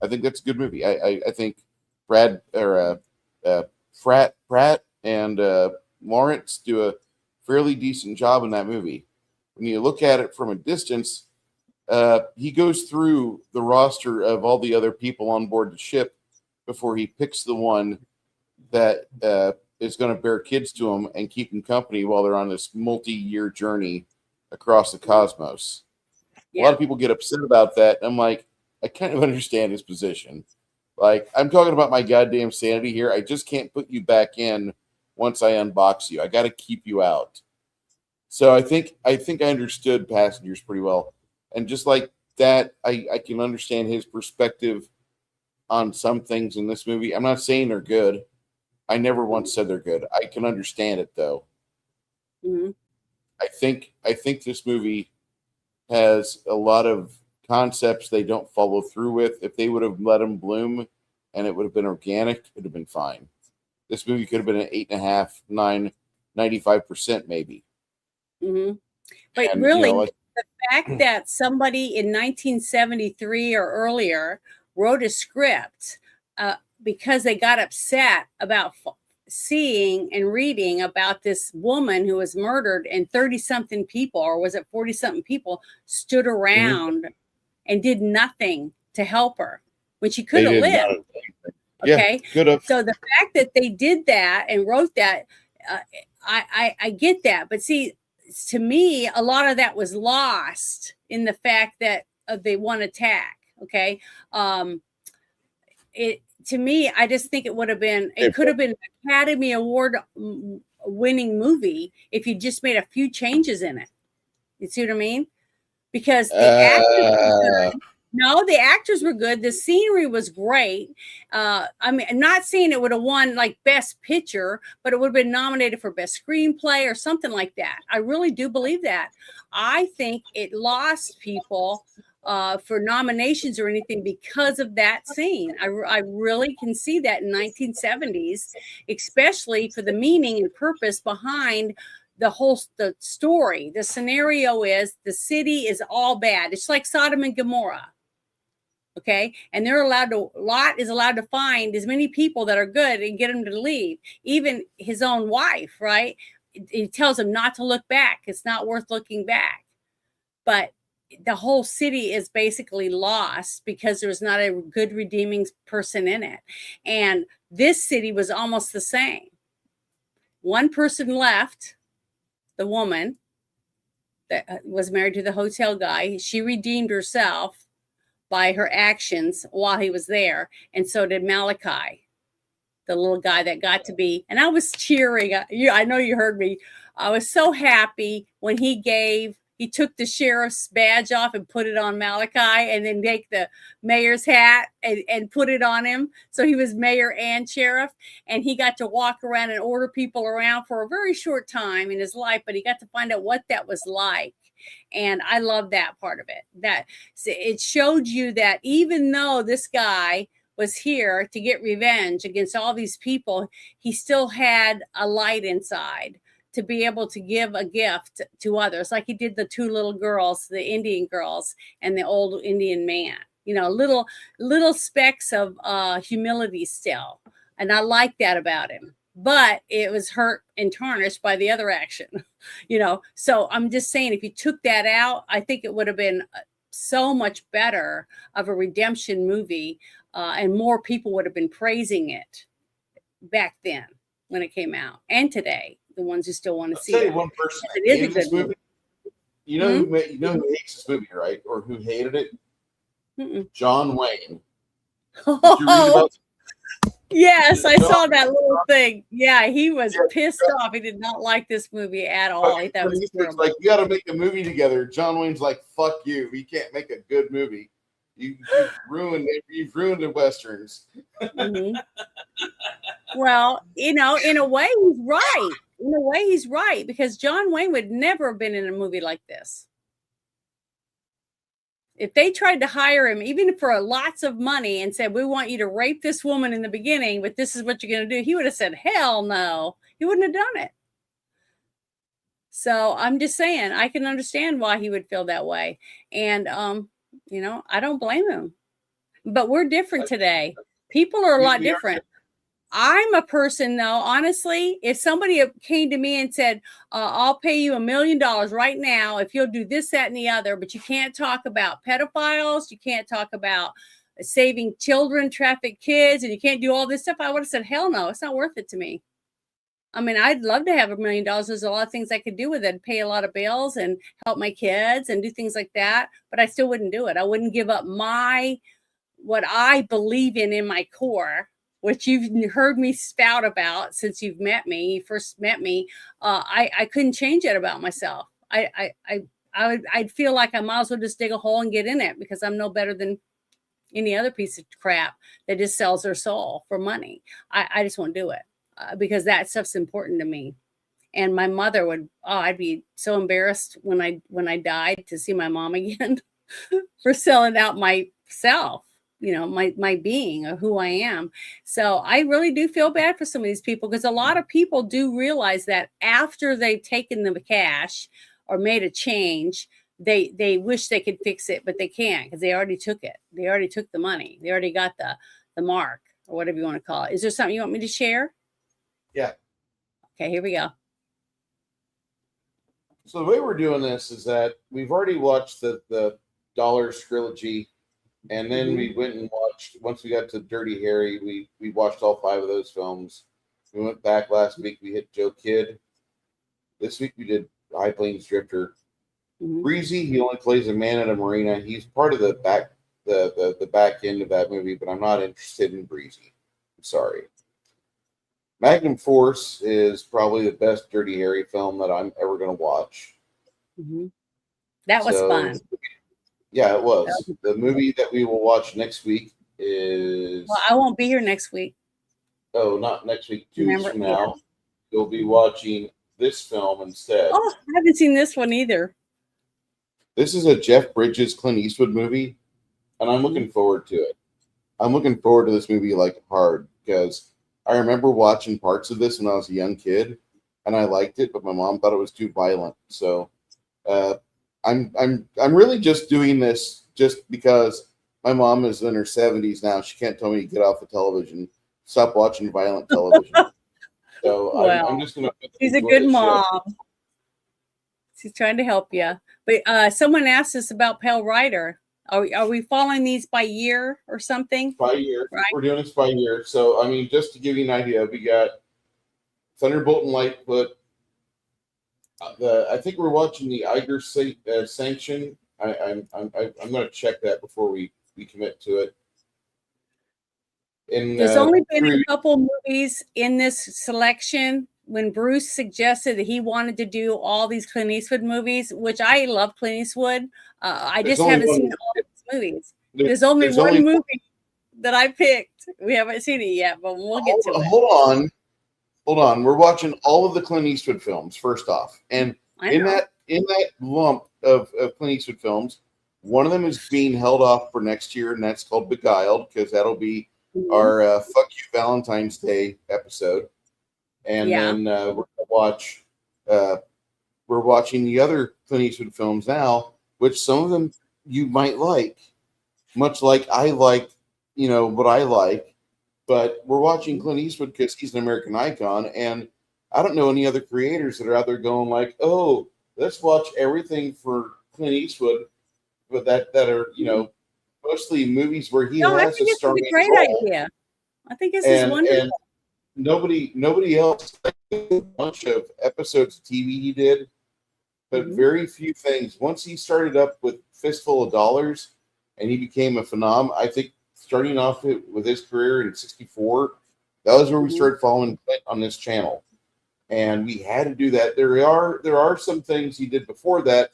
I think that's a good movie. I think Brad or Pratt and Lawrence do a fairly decent job in that movie. When you look at it from a distance, he goes through the roster of all the other people on board the ship before he picks the one that is going to bear kids to him and keep them company while they're on this multi-year journey across the cosmos. A lot yeah. of people get upset about that. I'm like, I kind of understand his position. Like, I'm talking about my goddamn sanity here. I just can't put you back in once I unbox you. I got to keep you out. So I think I understood Passengers pretty well, and just like that, I can understand his perspective on some things in this movie. I'm not saying they're good. I never once said they're good. I can understand it though. Mhm. I think this movie has a lot of concepts they don't follow through with. If they would have let them bloom and it would have been organic, it would have been fine. This movie could have been an 8.5, 9, 95% maybe. Mhm. But And really, like the fact that somebody in 1973 or earlier wrote a script because they got upset about seeing and reading about this woman who was murdered, and 30 something people, or was it 40 something people, stood around and did nothing to help her when she could They have did lived. not. Yeah, Okay. could have. So the fact that they did that and wrote that, I get that. But see, to me, a lot of that was lost in the fact that they won attack. Okay. It, to me, I just think it would have been, it could have been an Academy Award winning movie if you just made a few changes in it. You see what I mean? Because the actors were good. No, the actors were good. The scenery was great. I mean, I'm not saying it would have won like Best Picture, but it would have been nominated for Best Screenplay or something like that. I really do believe that. I think it lost people for nominations or anything because of that scene. I really can see that in 1970s, especially for the meaning and purpose behind the story. The scenario is the city is all bad. It's like Sodom and Gomorrah. Okay. And Lot is allowed to find as many people that are good and get them to leave. Even his own wife, right? He tells him not to look back. It's not worth looking back. But the whole city is basically lost because there's not a good redeeming person in it. And this city was almost the same. One person left, the woman that was married to the hotel guy. She redeemed herself by her actions while he was there. And so did Malachi, the little guy that got to be. And I was cheering. I know you heard me. I was so happy when he took the sheriff's badge off and put it on Malachi, and then take the mayor's hat and put it on him. So he was mayor and sheriff, and he got to walk around and order people around for a very short time in his life, but he got to find out what that was like. And I love that part of it. That it showed you that even though this guy was here to get revenge against all these people, he still had a light inside to be able to give a gift to others, like he did the two little girls, the Indian girls and the old Indian man. You know, little specks of humility still. And I like that about him. But it was hurt and tarnished by the other action, you know. So I'm just saying, if you took that out, I think it would have been so much better of a redemption movie, and more people would have been praising it back then when it came out, and today, the ones who still want to see it. One person it is a this good movie. You know who who hates this movie, right? Or who hated it? John Wayne. Did you read about Yes, I saw that little thing. Yeah, he was pissed off. He did not like this movie at all. He thought it was terrible. Like, you got to make a movie together. John Wayne's like, "Fuck you! We can't make a good movie. You've ruined it. You've ruined the westerns." Well, you know, in a way, he's right. In a way, he's right, because John Wayne would never have been in a movie like this. If they tried to hire him, even for lots of money, and said, "We want you to rape this woman in the beginning, but this is what you're going to do," he would have said, "Hell no." He wouldn't have done it. So I'm just saying, I can understand why he would feel that way. And, you know, I don't blame him. But we're different today. People are a lot different. I'm a person, though, honestly, if somebody came to me and said, "I'll pay you $1 million right now if you'll do this, that, and the other, but you can't talk about pedophiles, you can't talk about saving children, trafficked kids, and you can't do all this stuff," I would have said, "Hell no, it's not worth it to me." I mean, I'd love to have $1 million. There's a lot of things I could do with it, pay a lot of bills and help my kids and do things like that, but I still wouldn't do it. I wouldn't give up what I believe in my core, which you've heard me spout about since you first met me. I couldn't change it about myself. I'd feel like I might as well just dig a hole and get in it, because I'm no better than any other piece of crap that just sells their soul for money. I just won't do it, because that stuff's important to me. And my mother I'd be so embarrassed when I died to see my mom again for selling out myself, you know, my being, or who I am. So I really do feel bad for some of these people, because a lot of people do realize that after they've taken the cash or made a change, they wish they could fix it, but they can't, because they already took it. They already took the money. They already got the mark, or whatever you want to call it. Is there something you want me to share? Yeah. Okay, here we go. So the way we're doing this is that we've already watched the Dollars trilogy, and then we went and watched. Once we got to Dirty Harry, we watched all 5 of those films. We went back last week. We hit Joe Kidd. This week we did High Plains Drifter. Breezy, he only plays a man at a marina. He's part of the back end of that movie, but I'm not interested in Breezy. I'm sorry. Magnum Force is probably the best Dirty Harry film that I'm ever going to watch. That was fun. Yeah, it was. The movie that we will watch next week is. Well, I won't be here next week. Oh, not next week. 2 weeks from now, you'll be watching this film instead. Oh, I haven't seen this one either. This is a Jeff Bridges, Clint Eastwood movie, and I'm looking forward to it. I'm looking forward to this movie like hard because I remember watching parts of this when I was a young kid, and I liked it, but my mom thought it was too violent. So, I'm really just doing this just because my mom is in her 70s now. She can't tell me to get off the television, stop watching violent television. So well, I'm just gonna. She's a good mom. She's trying to help you. But someone asked us about Pale Rider. Are we following these by year or something? By year, right? We're doing this by year. So I mean, just to give you an idea, we got Thunderbolt and Lightfoot. I think we're watching the Iger sanction. I'm going to check that before we commit to it. There's only been a couple movies in this selection. When Bruce suggested that he wanted to do all these Clint Eastwood movies, which I love Clint Eastwood, I just haven't seen all these movies. There's only one movie that I picked. We haven't seen it yet, but we'll get to it. Hold on. We're watching all of the Clint Eastwood films first off, and in that lump of Clint Eastwood films, one of them is being held off for next year, and that's called Beguiled, because that'll be our "Fuck You Valentine's Day" episode. And then we're watching the other Clint Eastwood films now, which some of them you might like, much like I like, what I like. But we're watching Clint Eastwood because he's an American icon, and I don't know any other creators that are out there going like, "Oh, let's watch everything for Clint Eastwood," but that are mostly movies where he has a starring role. Great idea. I think this is wonderful. And nobody else. A bunch of episodes of TV he did, but very few things. Once he started up with Fistful of Dollars, and he became a phenom, I think. Starting off with his career in '64, that was where we started following Clint on this channel, and we had to do that. There are some things he did before that.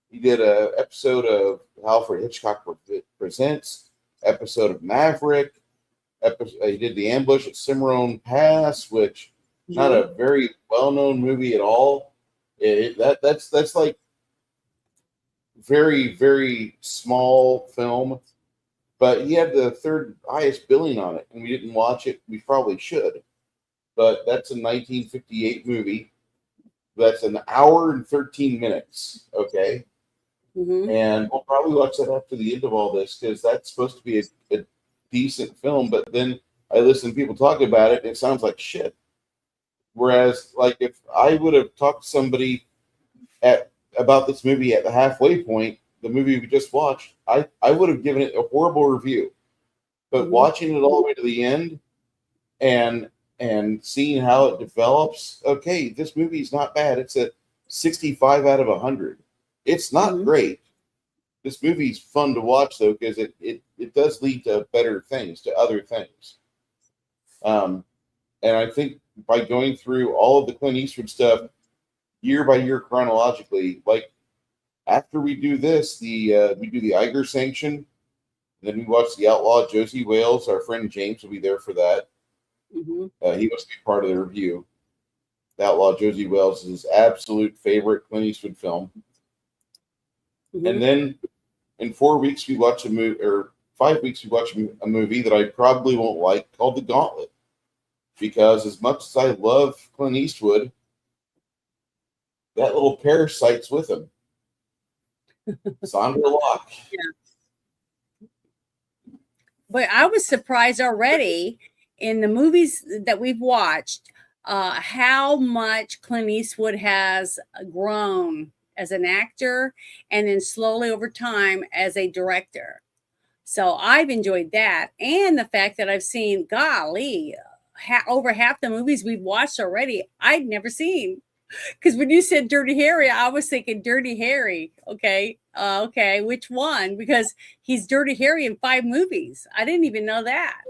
He did an episode of Alfred Hitchcock Presents, episode of Maverick. He did The Ambush at Cimarron Pass, which not a very well-known movie at all. That's like very, very small film. But he had the third highest billing on it, and we didn't watch it. We probably should. But that's a 1958 movie. That's an hour and 13 minutes, okay? And we'll probably watch that after the end of all this, because that's supposed to be a decent film. But then I listen to people talk about it, and it sounds like shit. Whereas, like, if I would have talked to somebody about this movie at the halfway point, the movie we just watched, I would have given it a horrible review. But watching it all the way to the end and seeing how it develops, okay, this movie is not bad. It's a 65 out of 100. It's not great. This movie's fun to watch, though, because it does lead to better things, to other things. And I think by going through all of the Clint Eastwood stuff year by year chronologically, like, after we do this, we do the Iger sanction. Then we watch The Outlaw Josie Wales. Our friend James will be there for that. He must be part of the review. The Outlaw Josie Wales is his absolute favorite Clint Eastwood film. And then in 4 weeks we watch a movie, or 5 weeks we watch a movie that I probably won't like, called The Gauntlet. Because as much as I love Clint Eastwood, that little parasite's with him. Sandra Locke. But I was surprised already in the movies that we've watched. how much Clint Eastwood has grown as an actor and then slowly over time as a director. So I've enjoyed that. And the fact that I've seen, golly, over half the movies we've watched already, I'd never seen. Because when you said Dirty Harry, I was thinking Dirty Harry. Okay. Okay. Which one? Because he's Dirty Harry in 5 movies. I didn't even know that.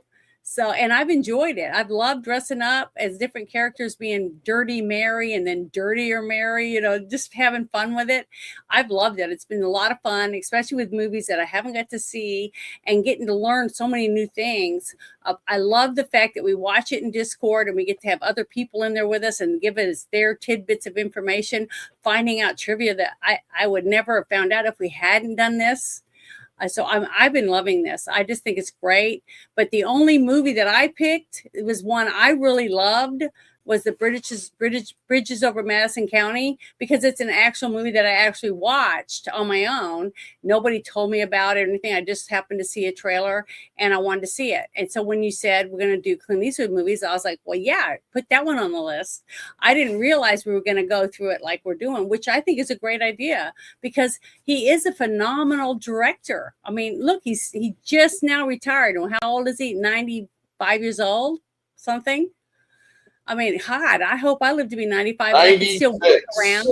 So, and I've enjoyed it. I've loved dressing up as different characters, being Dirty Mary and then Dirtier Mary, just having fun with it. I've loved it. It's been a lot of fun, especially with movies that I haven't got to see and getting to learn so many new things. I love the fact that we watch it in Discord and we get to have other people in there with us and give us their tidbits of information, finding out trivia that I would never have found out if we hadn't done this. So I've been loving this. I just think it's great. But the only movie that I picked, it was one I really loved, was the Bridges over Madison County, because it's an actual movie that I actually watched on my own. Nobody told me about it or anything. I just happened to see a trailer and I wanted to see it. And so when you said we're going to do Clint Eastwood movies, I was like, well, yeah, put that one on the list. I didn't realize we were going to go through it like we're doing, which I think is a great idea because he is a phenomenal director. I mean, look, he just now retired. How old is he? 95 years old, something. I mean, God, I hope I live to be 95 and I can still walk around.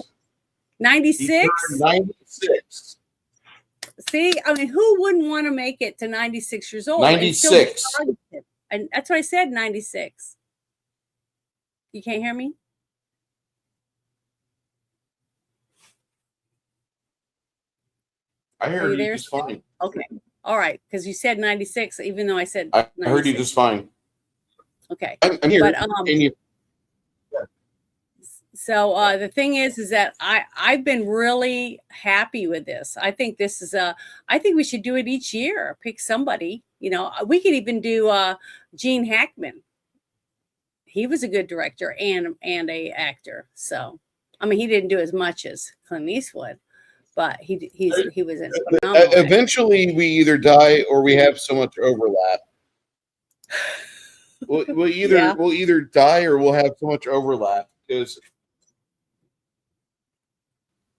96? 96. See, I mean, who wouldn't want to make it to 96 years old? 96. And that's what I said, 96. You can't hear me? I heard you just fine. Okay. All right. Because you said 96, even though I said 96. I heard you just fine. Okay. I'm here. But, so the thing is that I've been really happy with this. I think this is I think we should do it each year. Pick somebody. We could even do Gene Hackman. He was a good director and a actor. So, I mean, he didn't do as much as Clint Eastwood, but he was a phenomenal eventually actor. We either die or we have so much overlap. We'll either die or we'll have so much overlap because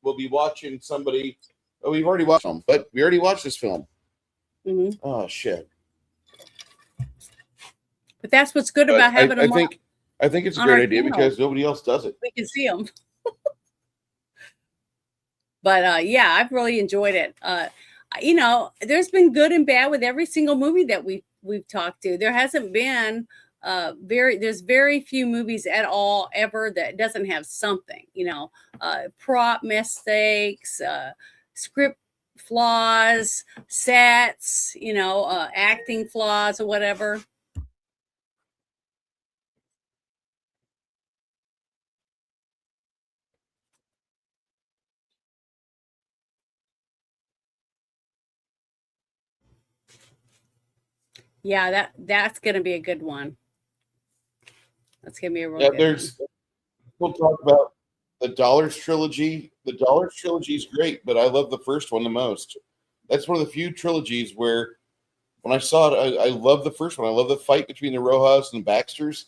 we'll be watching somebody. Oh, we've already watched them, but we already watched this film. Mm-hmm. Oh shit! But that's what's good about having them. I think it's a great idea because nobody else does it. We can see them. But yeah, I've really enjoyed it. There's been good and bad with every single movie that we've talked to. There hasn't been there's very few movies at all ever that doesn't have something, prop mistakes, script flaws, sets, acting flaws or whatever. Yeah, that's going to be a good one. That's going to be a real good one. We'll talk about the Dollars trilogy. The Dollars trilogy is great, but I love the first one the most. That's one of the few trilogies where when I saw it, I love the first one. I love the fight between the Rojas and the Baxters.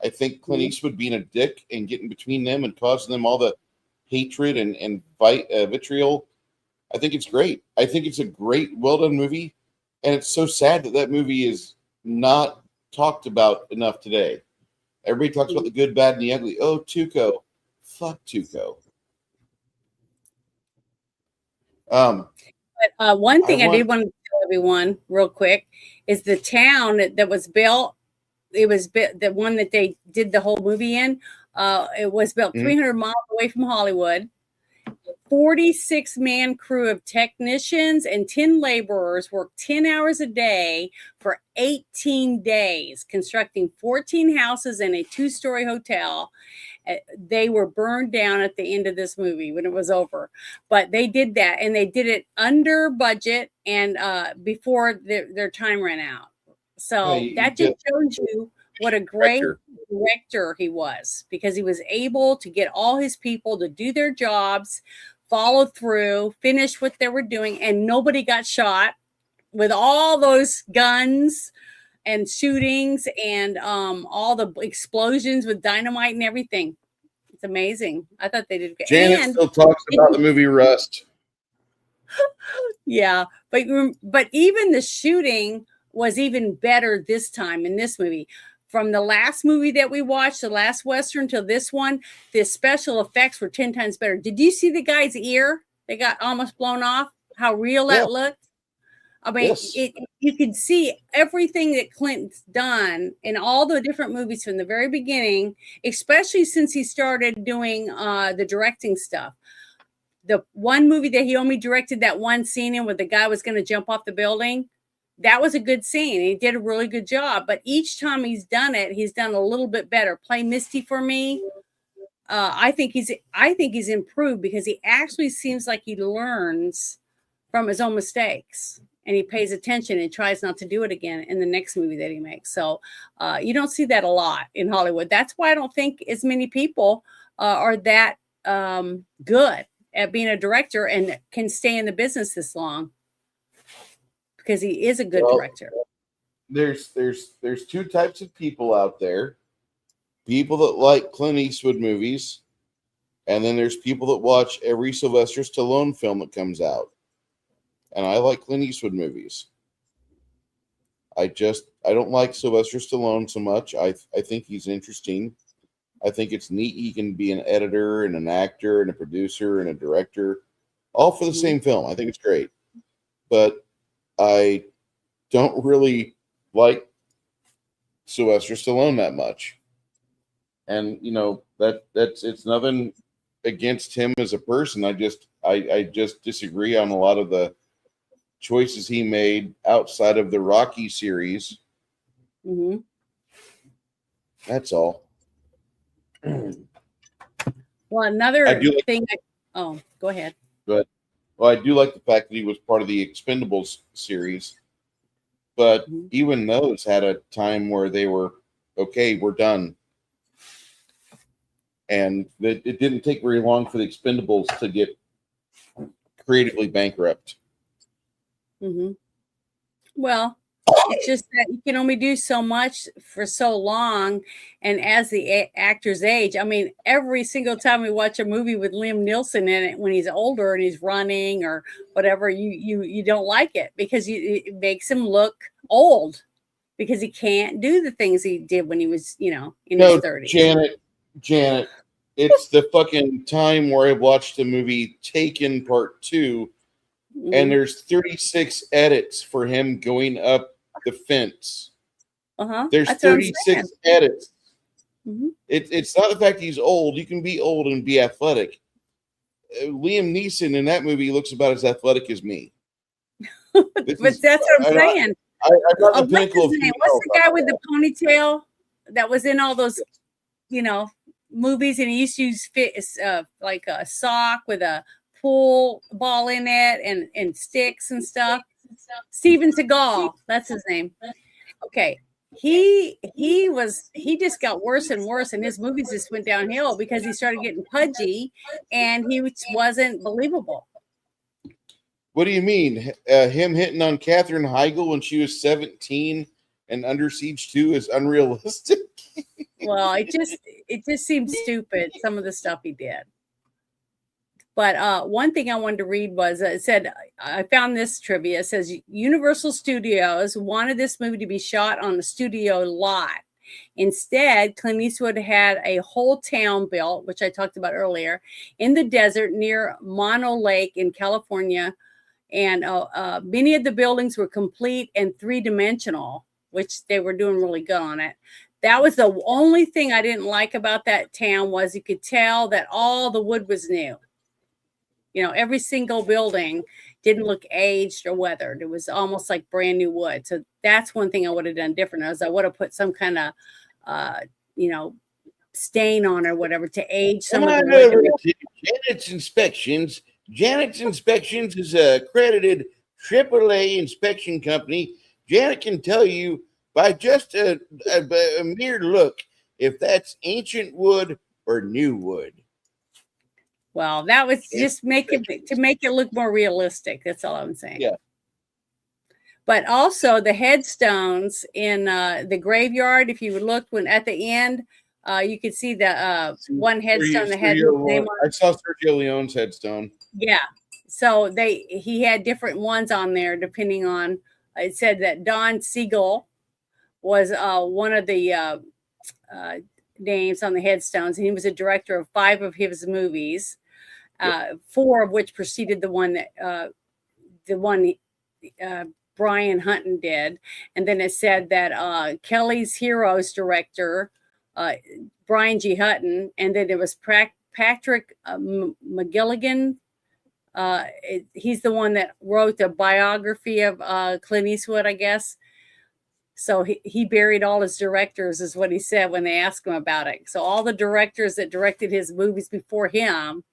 I think Clint Eastwood being a dick and getting between them and causing them all the hatred and vitriol. I think it's great. I think it's a great, well-done movie. And it's so sad that movie is not talked about enough today. Everybody talks about the good, bad, and the ugly. Oh, Tuco. Fuck Tuco. But one thing I did want to tell everyone real quick is the town that was built. It was the one that they did the whole movie in. It was built 300 miles away from Hollywood. 46-man crew of technicians and 10 laborers worked 10 hours a day for 18 days, constructing 14 houses and a 2-story hotel. They were burned down at the end of this movie when it was over. But they did that, and they did it under budget and before their time ran out. So that just shows you what a great director he was, because he was able to get all his people to do their jobs, follow through, finish what they were doing, and nobody got shot with all those guns and shootings and all the explosions with dynamite and everything. It's amazing. I thought they did good. Janet And still talks about the movie Rust. yeah, but even the shooting was even better this time in this movie. From the last movie that we watched, the last Western, to this one, the special effects were 10 times better. Did you see the guy's ear? They got almost blown off. How real that looked. I mean, Yes. you could see everything that Clint's done in all the different movies from the very beginning, especially since he started doing the directing stuff. The one movie that he only directed that one scene in where the guy was going to jump off the building, that was a good scene. He did a really good job. But each time he's done it, he's done a little bit better. Play Misty for me. I think he's improved because he actually seems like he learns from his own mistakes and he pays attention and tries not to do it again in the next movie that he makes. So you don't see that a lot in Hollywood. That's why I don't think as many people are that good at being a director and can stay in the business this long, because he is a good director. There's two types of people out there. People that like Clint Eastwood movies, and then there's people that watch every Sylvester Stallone film that comes out. And I like Clint Eastwood movies. I don't like Sylvester Stallone so much. I think he's interesting. I think it's neat he can be an editor and an actor and a producer and a director, all for the same film. I think it's great. But I don't really like Sylvester Stallone that much. And it's nothing against him as a person. I just disagree on a lot of the choices he made outside of the Rocky series. Mm-hmm. That's all. Well, another thing. Go ahead. But I do like the fact that he was part of the Expendables series. But even those had a time where they were, okay, we're done. And it didn't take very long for the Expendables to get creatively bankrupt. Mm-hmm. Well, it's just that you can only do so much for so long. And as the actors age, I mean, every single time we watch a movie with Liam Neeson in it, when he's older and he's running or whatever, you don't like it because it makes him look old because he can't do the things he did when he was, in his 30s. Janet, it's the fucking time where I watched the movie Taken Part 2, and there's 36 edits for him going up the fence. There's 36 edits. It's not the fact he's old. You can be old and be athletic. Liam Neeson in that movie looks about as athletic as me. But that's what I'm saying. What's the guy with the ponytail that was in all those, movies, and he used to use like a sock with a pool ball in it and sticks and stuff. Steven Seagal, that's his name. Okay. He just got worse and worse, and his movies just went downhill because he started getting pudgy and he wasn't believable. What do you mean? Him hitting on Katherine Heigl when she was 17 and Under Siege 2 is unrealistic? Well, it just seems stupid, some of the stuff he did. But one thing I wanted to read was it said, I found this trivia. It says Universal Studios wanted this movie to be shot on a studio lot. Instead, Clint Eastwood had a whole town built, which I talked about earlier, in the desert near Mono Lake in California. And many of the buildings were complete and three-dimensional, which they were doing really good on it. That was the only thing I didn't like about that town, was you could tell that all the wood was new. Every single building didn't look aged or weathered. It was almost like brand new wood. So that's one thing I would have done different. I would have put some kind of, stain on or whatever to age some of the wood. Janet's Inspections is a accredited AAA inspection company. Janet can tell you by just a mere look if that's ancient wood or new wood. Well, that was just to make it look more realistic. That's all I'm saying. Yeah. But also the headstones in the graveyard, if you looked when at the end, you could see the one headstone that had his name on I it. saw Sergio Leone's headstone. Yeah. So he had different ones on there depending on it said that Don Siegel was one of the uh, names on the headstones, and he was a director of 5 of his movies, Yep. 4 of which preceded the one uh, Brian Hunton did. And then it said that Kelly's Heroes director, uh, Brian G. Hutton, and then it was Patrick McGilligan. He's the one that wrote the biography of Clint Eastwood, I guess. So he buried all his directors, is what he said when they asked him about it. So all the directors that directed his movies before him,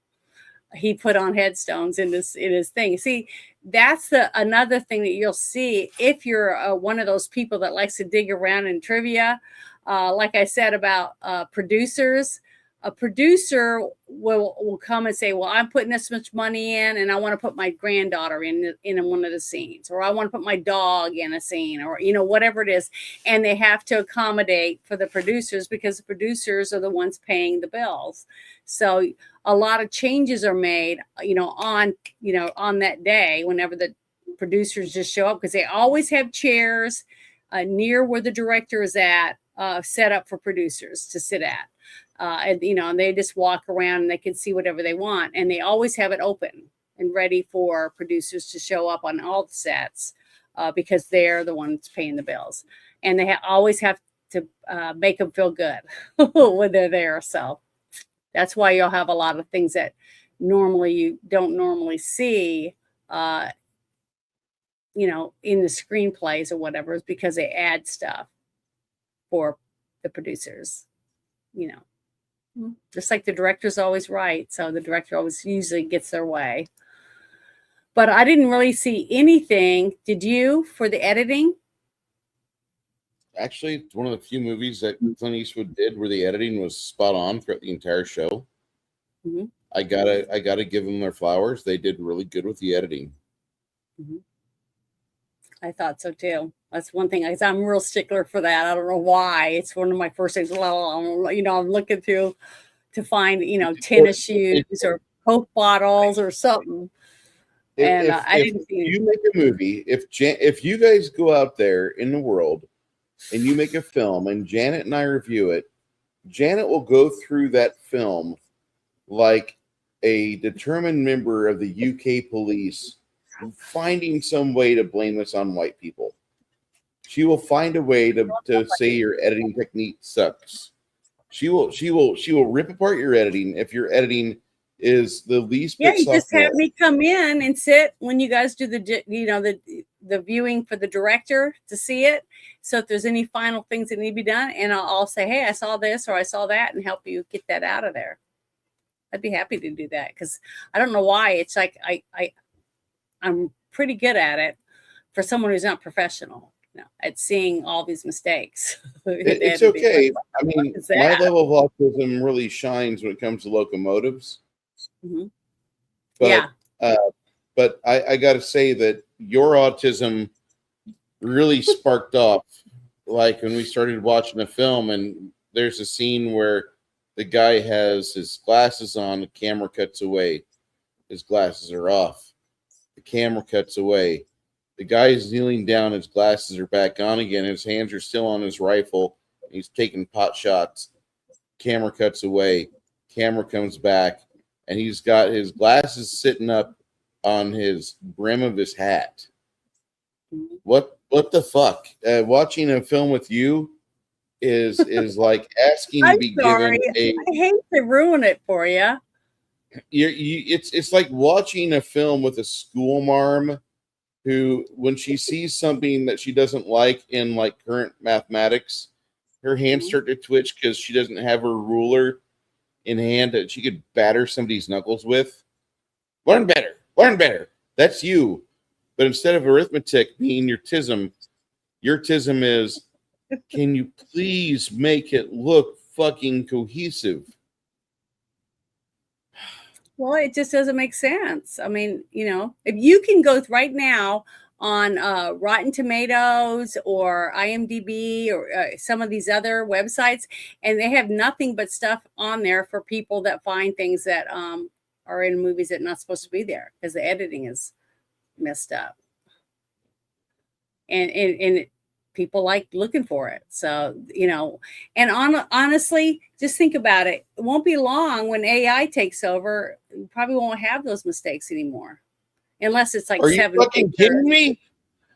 he put on headstones in his thing. See, that's the another thing that you'll see if you're one of those people that likes to dig around in trivia. Like I said about producers, a producer will come and say, "Well, I'm putting this much money in, and I want to put my granddaughter in one of the scenes, or I want to put my dog in a scene, or whatever it is," and they have to accommodate for the producers because the producers are the ones paying the bills. So a lot of changes are made, on that day whenever the producers just show up because they always have chairs near where the director is at, set up for producers to sit at. And they just walk around and they can see whatever they want. And they always have it open and ready for producers to show up on all the sets because they're the ones paying the bills. And they always have to make them feel good when they're there. So that's why you'll have a lot of things that normally you don't normally see, in the screenplays or whatever, is because they add stuff for the producers, just like the director's always right. So the director always usually gets their way. But I didn't really see anything. Did you for the editing? Actually, it's one of the few movies that Clint Eastwood did where the editing was spot on throughout the entire show. Mm-hmm. I gotta give them their flowers. They did really good with the editing. Mm-hmm. I thought so too. That's one thing. I'm a real stickler for that. I don't know why. It's one of my first things. Well, I'm looking through to find, tennis shoes or Coke bottles or something. And I didn't see you make a movie. If you guys go out there in the world and you make a film and Janet and I review it, Janet will go through that film like a determined member of the UK police finding some way to blame this on white people. She will find a way to say your editing technique sucks. She will rip apart your editing if your editing is the least bit you just sophomore. have me come in and sit when you guys do the viewing for the director to see it. So if there's any final things that need to be done, and I'll say, hey, I saw this or I saw that, and help you get that out of there. I'd be happy to do that because I don't know why. It's like I'm pretty good at it for someone who's not professional, at seeing all these mistakes. It's okay. I mean, my level of autism really shines when it comes to locomotives. Mm-hmm. But I got to say that your autism really sparked off. Like when we started watching the film, and there's a scene where the guy has his glasses on, the camera cuts away. His glasses are off. The camera cuts away. The guy is kneeling down. His glasses are back on again. His hands are still on his rifle. He's taking pot shots. Camera cuts away. Camera comes back. And he's got his glasses sitting up on his brim of his hat. What the fuck? Watching a film with you is like asking to be given a. I hate to ruin it for you. It's like watching a film with a school marm who, when she sees something that she doesn't like in like current mathematics, her hands start to twitch because she doesn't have her ruler in hand that she could batter somebody's knuckles with. Learn better. That's you. But instead of arithmetic being your tism is, can you please make it look fucking cohesive? Well, it just doesn't make sense. I mean, if you can go right now on Rotten Tomatoes or IMDb or some of these other websites, and they have nothing but stuff on there for people that find things that are in movies that are not supposed to be there because the editing is messed up. And people like looking for it. So, and honestly, just think about it. It won't be long when AI takes over. You probably won't have those mistakes anymore, unless it's like Are you fucking kidding me?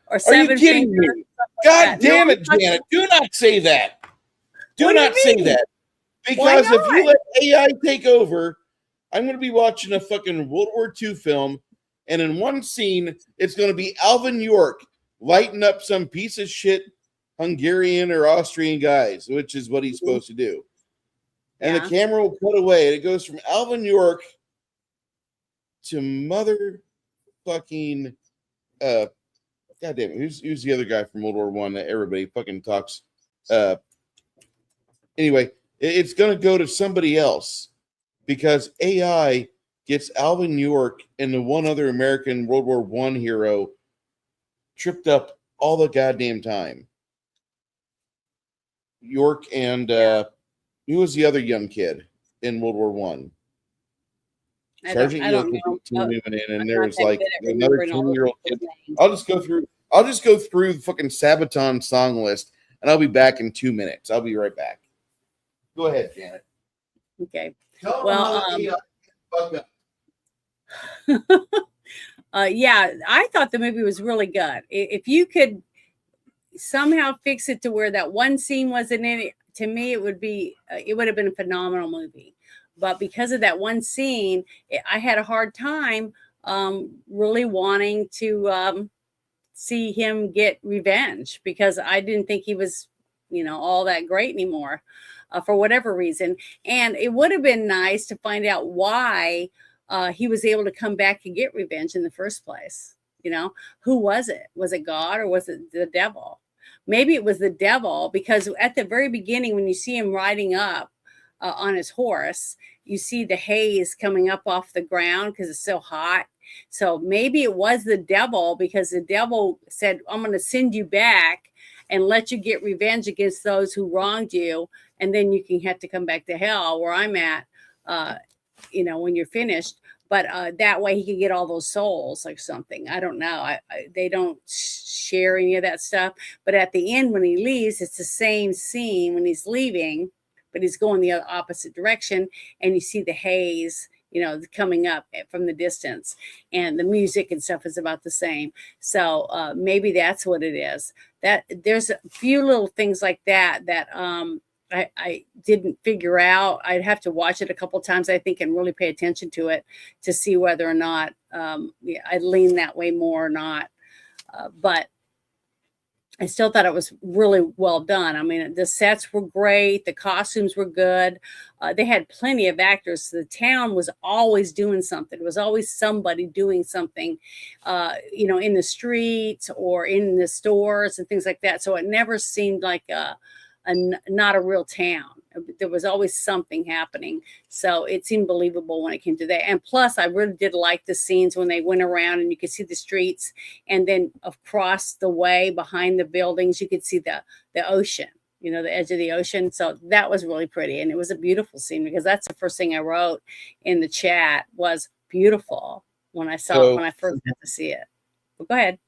Or Are you Seven kidding Fingers, me? like God damn it, Janet. Do not say that. Do not say that. Because if you let AI take over, I'm going to be watching a fucking World War II film, and in one scene, it's going to be Alvin York lighting up some piece of shit Hungarian or Austrian guys, which is what he's supposed to do. And the camera will cut away, and it goes from Alvin York to motherfucking God damn it, who's the other guy from World War One that everybody fucking talks? Anyway, it's gonna go to somebody else because AI gets Alvin York and the one other American World War One hero tripped up all the goddamn time. York and who was the other young kid in World War One? Sergeant York was moving in, and there was like another 20-year-old kid. I'll just go through the fucking Sabaton song list, and I'll be back in 2 minutes. I'll be right back. Go ahead, Janet. Okay. Yeah, I thought the movie was really good. If you could somehow fix it to where that one scene wasn't in it, to me, it would have been a phenomenal movie. But because of that one scene, I had a hard time really wanting to see him get revenge because I didn't think he was, all that great anymore for whatever reason. And it would have been nice to find out why he was able to come back and get revenge in the first place. Who was it? Was it God or was it the devil? Maybe it was the devil because at the very beginning, when you see him riding up on his horse, you see the haze coming up off the ground because it's so hot. So maybe it was the devil because the devil said, I'm going to send you back and let you get revenge against those who wronged you. And then you can have to come back to hell where I'm at, when you're finished. But that way he could get all those souls or something. I don't know. They don't share any of that stuff. But at the end, when he leaves, it's the same scene when he's leaving, but he's going the opposite direction. And you see the haze, coming up from the distance. And the music and stuff is about the same. So maybe that's what it is. That there's a few little things like that I didn't figure out. I'd have to watch it a couple times, I think, and really pay attention to it to see whether or not I lean that way more or not. But I still thought it was really well done. I mean, the sets were great. The costumes were good. They had plenty of actors. The town was always doing something. It was always somebody doing something, in the streets or in the stores and things like that. So it never seemed like not a real town. There was always something happening. So it seemed believable when it came to that. And plus, I really did like the scenes when they went around and you could see the streets. And then across the way behind the buildings, you could see the ocean, the edge of the ocean. So that was really pretty. And it was a beautiful scene because that's the first thing I wrote in the chat was beautiful when I saw it, when I first got to see it. But go ahead.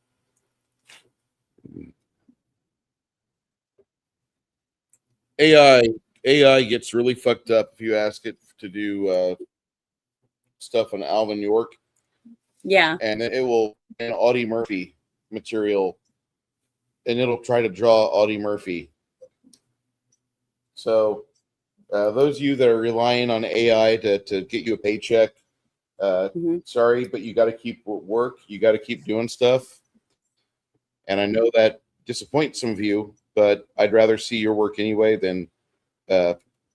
AI gets really fucked up if you ask it to do stuff on Alvin York. Yeah. And it will an Audie Murphy material and it'll try to draw Audie Murphy. So those of you that are relying on AI to get you a paycheck, sorry, but you got to keep work. You got to keep doing stuff. And I know that disappoints some of you, but I'd rather see your work anyway than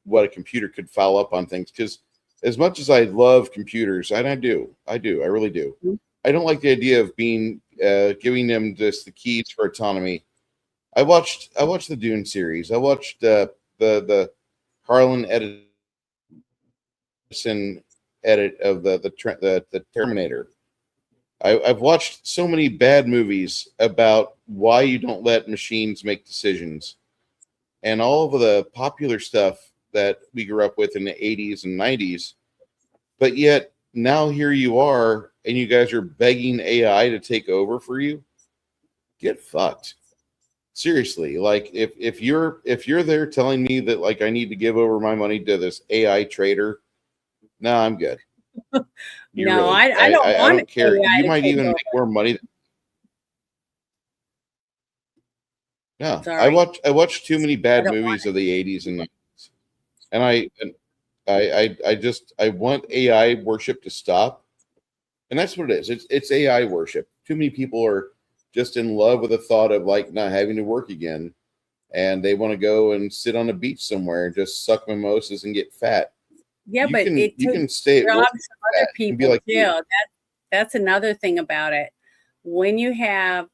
what a computer could foul up on things. Because as much as I love computers, and I really do. I don't like the idea of being giving them just the keys for autonomy. I watched the Dune series. I watched the Harlan Edison edit of the Terminator. I've watched so many bad movies about why you don't let machines make decisions, and all of the popular stuff that we grew up with in the 80s and 90s. But yet now here you are, and you guys are begging AI to take over for you. Get fucked. Seriously, like if you're there telling me that like I need to give over my money to this AI trader, no, I'm good. You No, really, I don't I want don't care. AI You to might take even over. make more money. Yeah, Sorry, I watched too many I bad don't want movies of the 80s and 90s, and I just I want AI worship to stop, and that's what it is. It's AI worship. Too many people are just in love with the thought of like not having to work again, and they want to go and sit on a beach somewhere and just suck mimosas and get fat. Yeah, but it You takes can stay at work jobs from and other fat. You can be people like too. me. That's another thing about it. When you have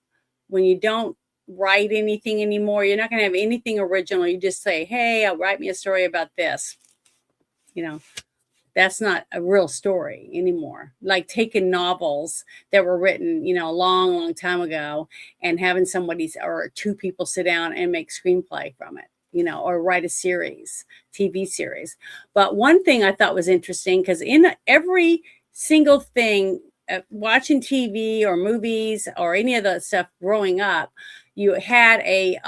when you don't write anything anymore, you're not going to have anything original. You just say, "Hey, I'll write me a story about this." You know, that's not a real story anymore. Like taking novels that were written, a long, long time ago and having somebody or two people sit down and make screenplay from it, or write a series, TV series. But one thing I thought was interesting because in every single thing, watching TV or movies or any of the stuff growing up, you had a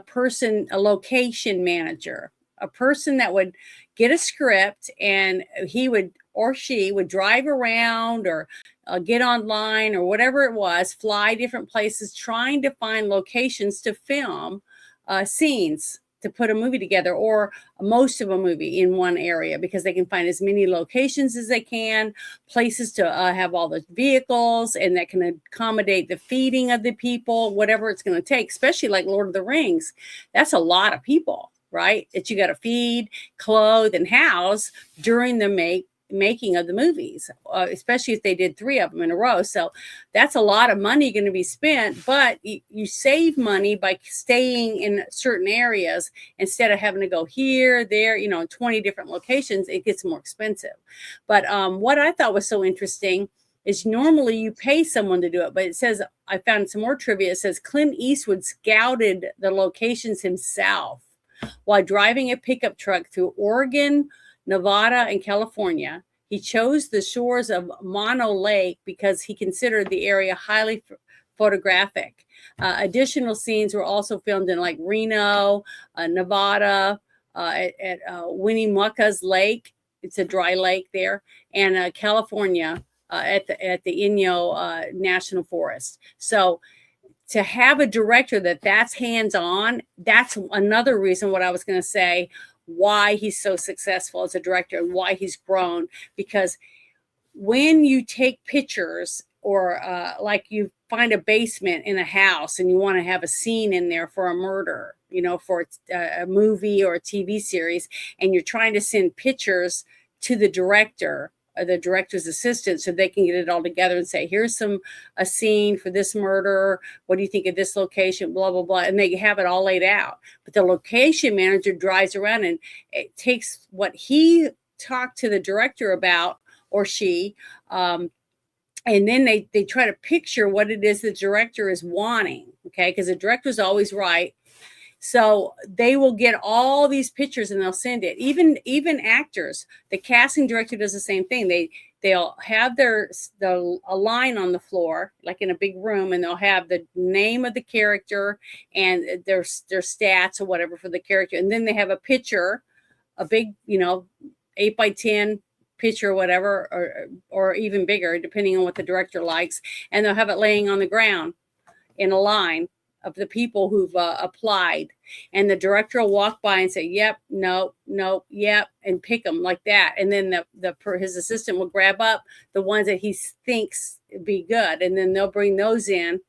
person, a location manager, a person that would get a script and he would or she would drive around or get online or whatever it was, fly different places trying to find locations to film scenes to put a movie together or most of a movie in one area because they can find as many locations as they can, places to have all the vehicles and that can accommodate the feeding of the people, whatever it's going to take, especially like Lord of the Rings. That's a lot of people, right? That you got to feed, clothe, and house during the making of the movies, especially if they did 3 of them in a row. So that's a lot of money going to be spent, but you save money by staying in certain areas instead of having to go here, there, 20 different locations. It gets more expensive. But what I thought was so interesting is normally you pay someone to do it, but it says, I found some more trivia. It says Clint Eastwood scouted the locations himself while driving a pickup truck through Oregon, Nevada, and California. He chose the shores of Mono Lake because he considered the area highly photographic. Additional scenes were also filmed in like Reno, Nevada, at Winnemucca's Lake. It's a dry lake there, and California at the Inyo National Forest. So to have a director that's hands-on, that's another reason what I was going to say why he's so successful as a director and why he's grown. Because when you take pictures or like you find a basement in a house and you want to have a scene in there for a murder, for a movie or a TV series, and you're trying to send pictures to the director, the director's assistant, so they can get it all together and say, here's a scene for this murder. What do you think of this location? Blah, blah, blah. And they have it all laid out. But the location manager drives around and it takes what he talked to the director about or she, and then they try to picture what it is the director is wanting. Okay. Because the director is always right. So they will get all these pictures and they'll send it. Even actors, the casting director does the same thing. They'll have a line on the floor, like in a big room, and they'll have the name of the character and their stats or whatever for the character. And then they have a picture, a big, 8x10 picture or whatever, or even bigger, depending on what the director likes. And they'll have it laying on the ground in a line of the people who've applied, and the director will walk by and say, "Yep, no, yep," and pick them like that. And then his assistant will grab up the ones that he thinks be good, and then they'll bring those in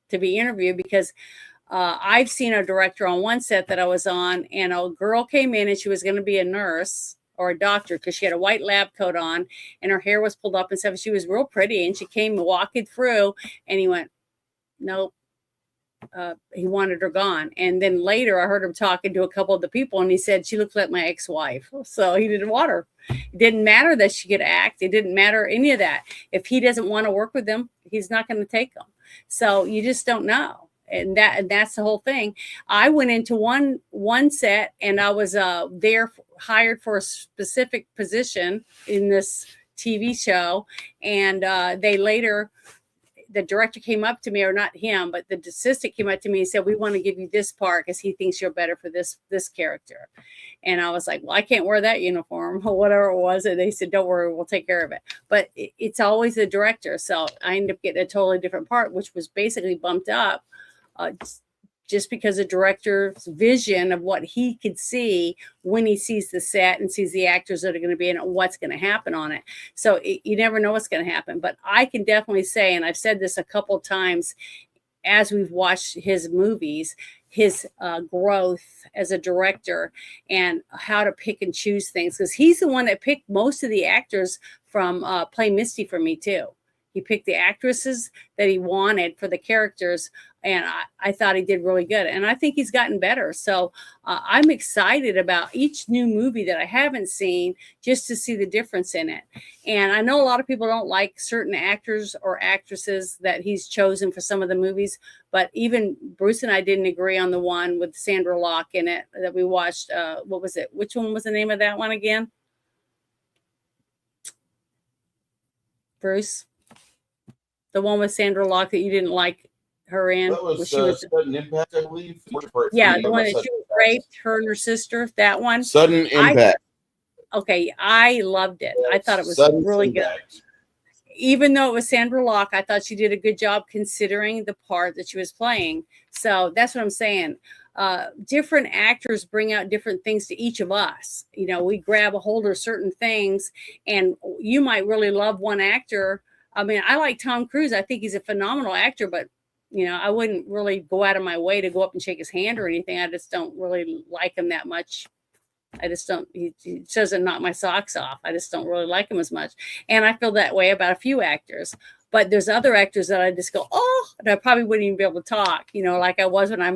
to be interviewed. Because I've seen a director on one set that I was on, and a girl came in and she was going to be a nurse or a doctor because she had a white lab coat on and her hair was pulled up and stuff. She was real pretty, and she came walking through, and he went, "Nope." he wanted her gone. And then later I heard him talking to a couple of the people and he said she looked like my ex-wife. So he didn't want her. It didn't matter that she could act. It didn't matter any of that. If he doesn't want to work with them, he's not going to take them. So you just don't know. And that's the whole thing. I went into one set and I was there hired for a specific position in this TV show, and the director came up to me, or not him, but the assistant came up to me and said, "We want to give you this part because he thinks you're better for this character." And I was like, "Well, I can't wear that uniform," or whatever it was. And they said, "Don't worry, we'll take care of it." But it's always the director. So I ended up getting a totally different part, which was basically bumped up just because the director's vision of what he could see when he sees the set and sees the actors that are going to be in it, what's going to happen on it. So you never know what's going to happen. But I can definitely say, and I've said this a couple of times as we've watched his movies, his growth as a director and how to pick and choose things, because he's the one that picked most of the actors from Play Misty for me too. He picked the actresses that he wanted for the characters, and I thought he did really good. And I think he's gotten better. So I'm excited about each new movie that I haven't seen, just to see the difference in it. And I know a lot of people don't like certain actors or actresses that he's chosen for some of the movies, but even Bruce and I didn't agree on the one with Sandra Locke in it that we watched. What was it? Which one was the name of that one again? Bruce? The one with Sandra Locke that you didn't like her in? That was she was Sudden Impact, I believe. Yeah, the one that she was raped, her and her sister, that one. Sudden Impact. I loved it. I thought it was Sudden really Impact. good. Even though it was Sandra Locke, I thought she did a good job considering the part that she was playing. So that's what I'm saying. Different actors bring out different things to each of us. You know, we grab a hold of certain things, and you might really love one actor. I mean, I like Tom Cruise. I think he's a phenomenal actor, but you know, I wouldn't really go out of my way to go up and shake his hand or anything. I just don't really like him that much. I just don't, he doesn't knock my socks off. I just don't really like him as much. And I feel that way about a few actors. But there's other actors that I just go, oh, and I probably wouldn't even be able to talk, you know, like I was when I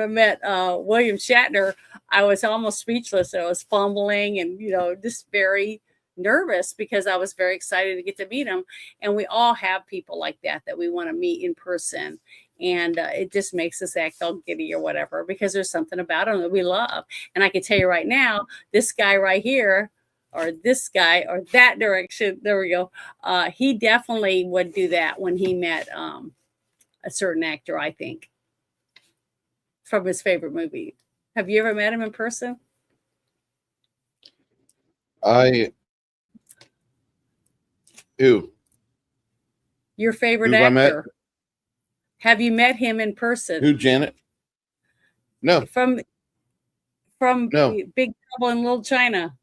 met William Shatner. I was almost speechless. I was fumbling and, you know, just very nervous because I was very excited to get to meet him. And we all have people like that we want to meet in person. And it just makes us act all giddy or whatever, because there's something about him that we love. And I can tell you right now, this guy right here, or this guy, or that direction, there we go. He definitely would do that when he met a certain actor, I think, from his favorite movie. Have you ever met him in person? Who? Your favorite actor. Have you met him in person? Who, Janet? No. From no. Big Trouble in Little China.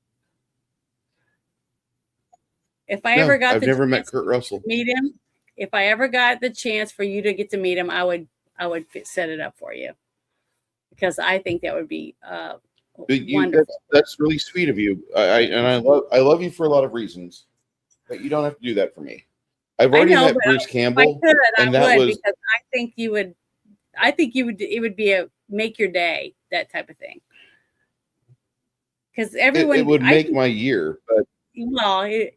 If I ever got I've never met Kurt Russell. Meet him. If I ever got the chance for you to get to meet him, I would set it up for you, because I think that would be wonderful. That's really sweet of you. I love you for a lot of reasons, but you don't have to do that for me. I've already met Bruce Campbell, and that was because I think you would. It would be a make your day, that type of thing. Because everyone, it would make my year. But well, I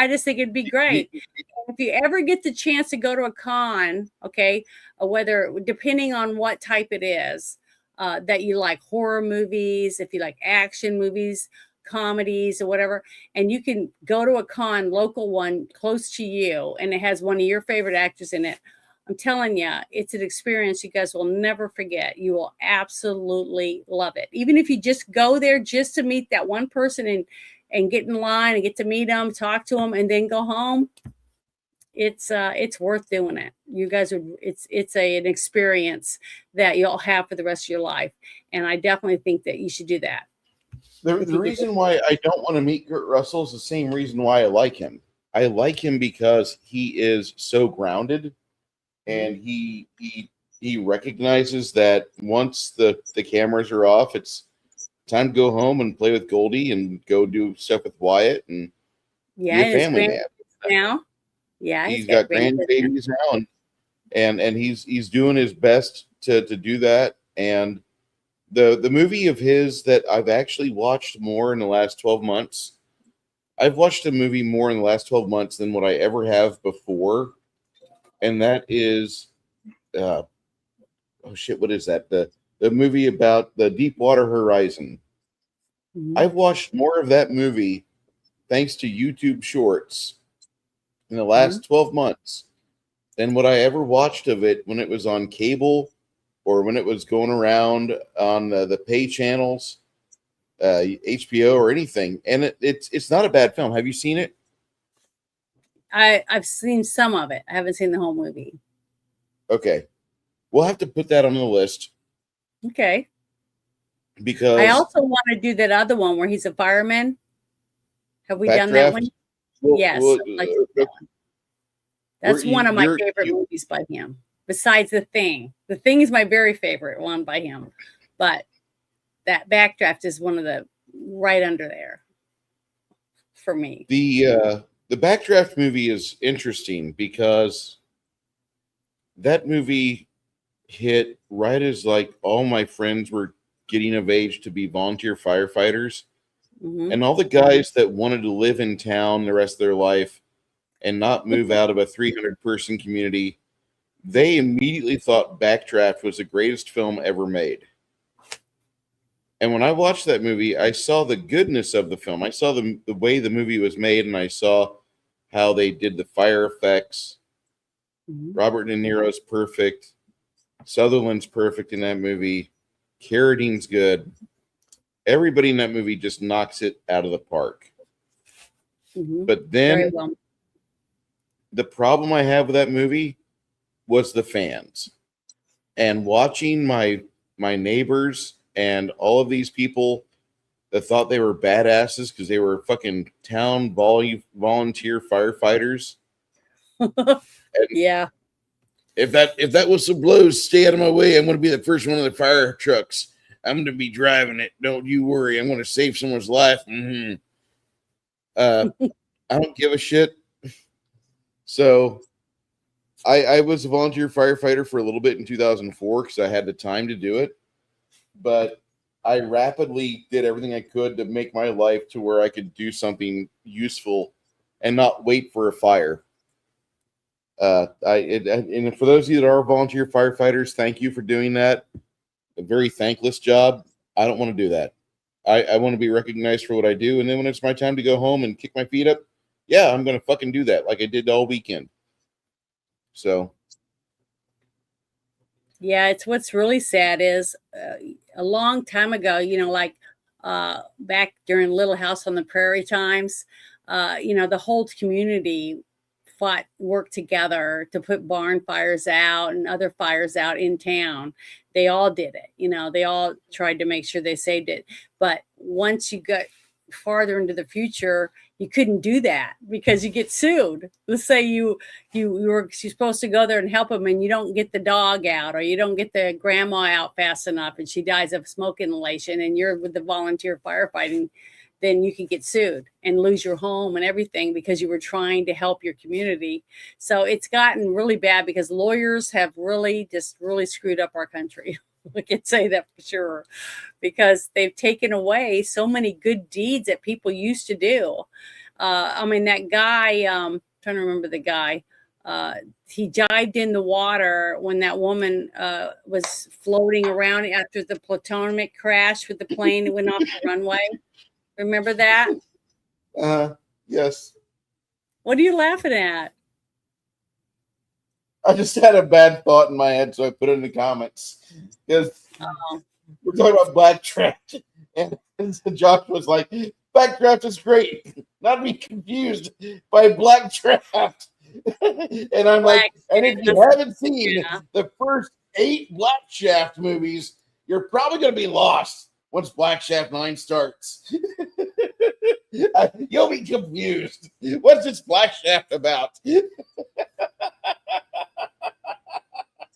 just think it'd be great if you ever get the chance to go to a con. Okay, whether depending on what type it is, that you like horror movies, if you like action movies, comedies or whatever, and you can go to a con, local one close to you, and it has one of your favorite actors in it. I'm telling you, it's an experience you guys will never forget. You will absolutely love it. Even if you just go there just to meet that one person and get in line and get to meet them, talk to them, and then go home. It's worth doing it. You guys would. It's an experience that you'll have for the rest of your life, and I definitely think that you should do that. The reason why I don't want to meet Kurt Russell is the same reason why I like him. I like him because he is so grounded, and he recognizes that once the cameras are off, it's time to go home and play with Goldie and go do stuff with Wyatt and be a family man. Now, yeah, he's got grandbabies now, and and he's doing his best to do that. And the movie of his that I've actually watched more in the last 12 months. I've watched a movie more in the last 12 months than what I ever have before, and that is uh, oh shit, what is that? The movie about the Deepwater Horizon. Mhm. I've watched more of that movie thanks to YouTube Shorts in the Mhm. last 12 months than what I ever watched of it when it was on cable or when it was going around on the pay channels, HBO or anything. And it's not a bad film. Have you seen it? I've seen some of it. I haven't seen the whole movie. Okay, we'll have to put that on the list Okay. I because also want to do that other one where he's a fireman. Have we done that Backdraft. one? Yes, I'd like to do that one. We're, That's one of my favorite you movies by him. Besides The Thing. The Thing is my very favorite one by him. But that Backdraft is one of the right under there for me. the Backdraft movie is interesting because that movie hit right as like all my friends were getting of age to be volunteer firefighters, Hmm. and all the guys that wanted to live in town the rest of their life and not move out of a 300-person community. They immediately thought Backdraft was the greatest film ever made. And when I watched that movie, I saw the goodness of the film. I saw the way the movie was made, and I saw how they did the fire effects. Hmm. Robert De Niro's perfect. Sutherland's perfect in that movie. Carradine's good. Everybody in that movie just knocks it out of the park. Hmm. But Very then well. the problem I have with that movie was the fans. And watching my neighbors and all of these people that thought they were badasses because they were fucking town volunteer firefighters. And Yeah. if that whistle blows, stay out of my way. I'm going to be the first one of the fire trucks. I'm going to be driving it. Don't you worry. I'm going to save someone's life. Mm-hmm. I don't give a shit. So I was a volunteer firefighter for a little bit in 2004 because I had the time to do it. But I rapidly did everything I could to make my life to where I could do something useful and not wait for a fire. And for those of you that are volunteer firefighters, thank you for doing that. A very thankless job. I don't want to do that. I want to be recognized for what I do, and then when it's my time to go home and kick my feet up, yeah, I'm gonna fucking do that like I did all weekend. So Yeah, it's what's really sad is a long time ago, like back during Little House on the Prairie times, the whole community worked together to put barn fires out and other fires out in town. They all did it, they all tried to make sure they saved it. But once you got farther into the future, you couldn't do that because you get sued. Let's say you're supposed to go there and help them and you don't get the dog out or you don't get the grandma out fast enough and she dies of smoke inhalation and you're with the volunteer firefighting, then you can get sued and lose your home and everything because you were trying to help your community. So it's gotten really bad because lawyers have really screwed up our country. I can say that for sure because they've taken away so many good deeds that people used to do. I mean, that guy, trying to remember the guy, he dived in the water when that woman was floating around after the Potomac crash with the plane that went off the runway. Remember that? yes, What are you laughing at? I just had a bad thought in my head, so I put it in the comments because Oh, we're talking about Blackdraft, and Josh was like, "Blackdraft is great, not to be confused by Blackdraft." And I'm like, black. and if you haven't seen Yeah. the first 8 Black Shaft movies, you're probably going to be lost once Black Shaft 9 starts. You'll be confused. What's this Black Shaft about?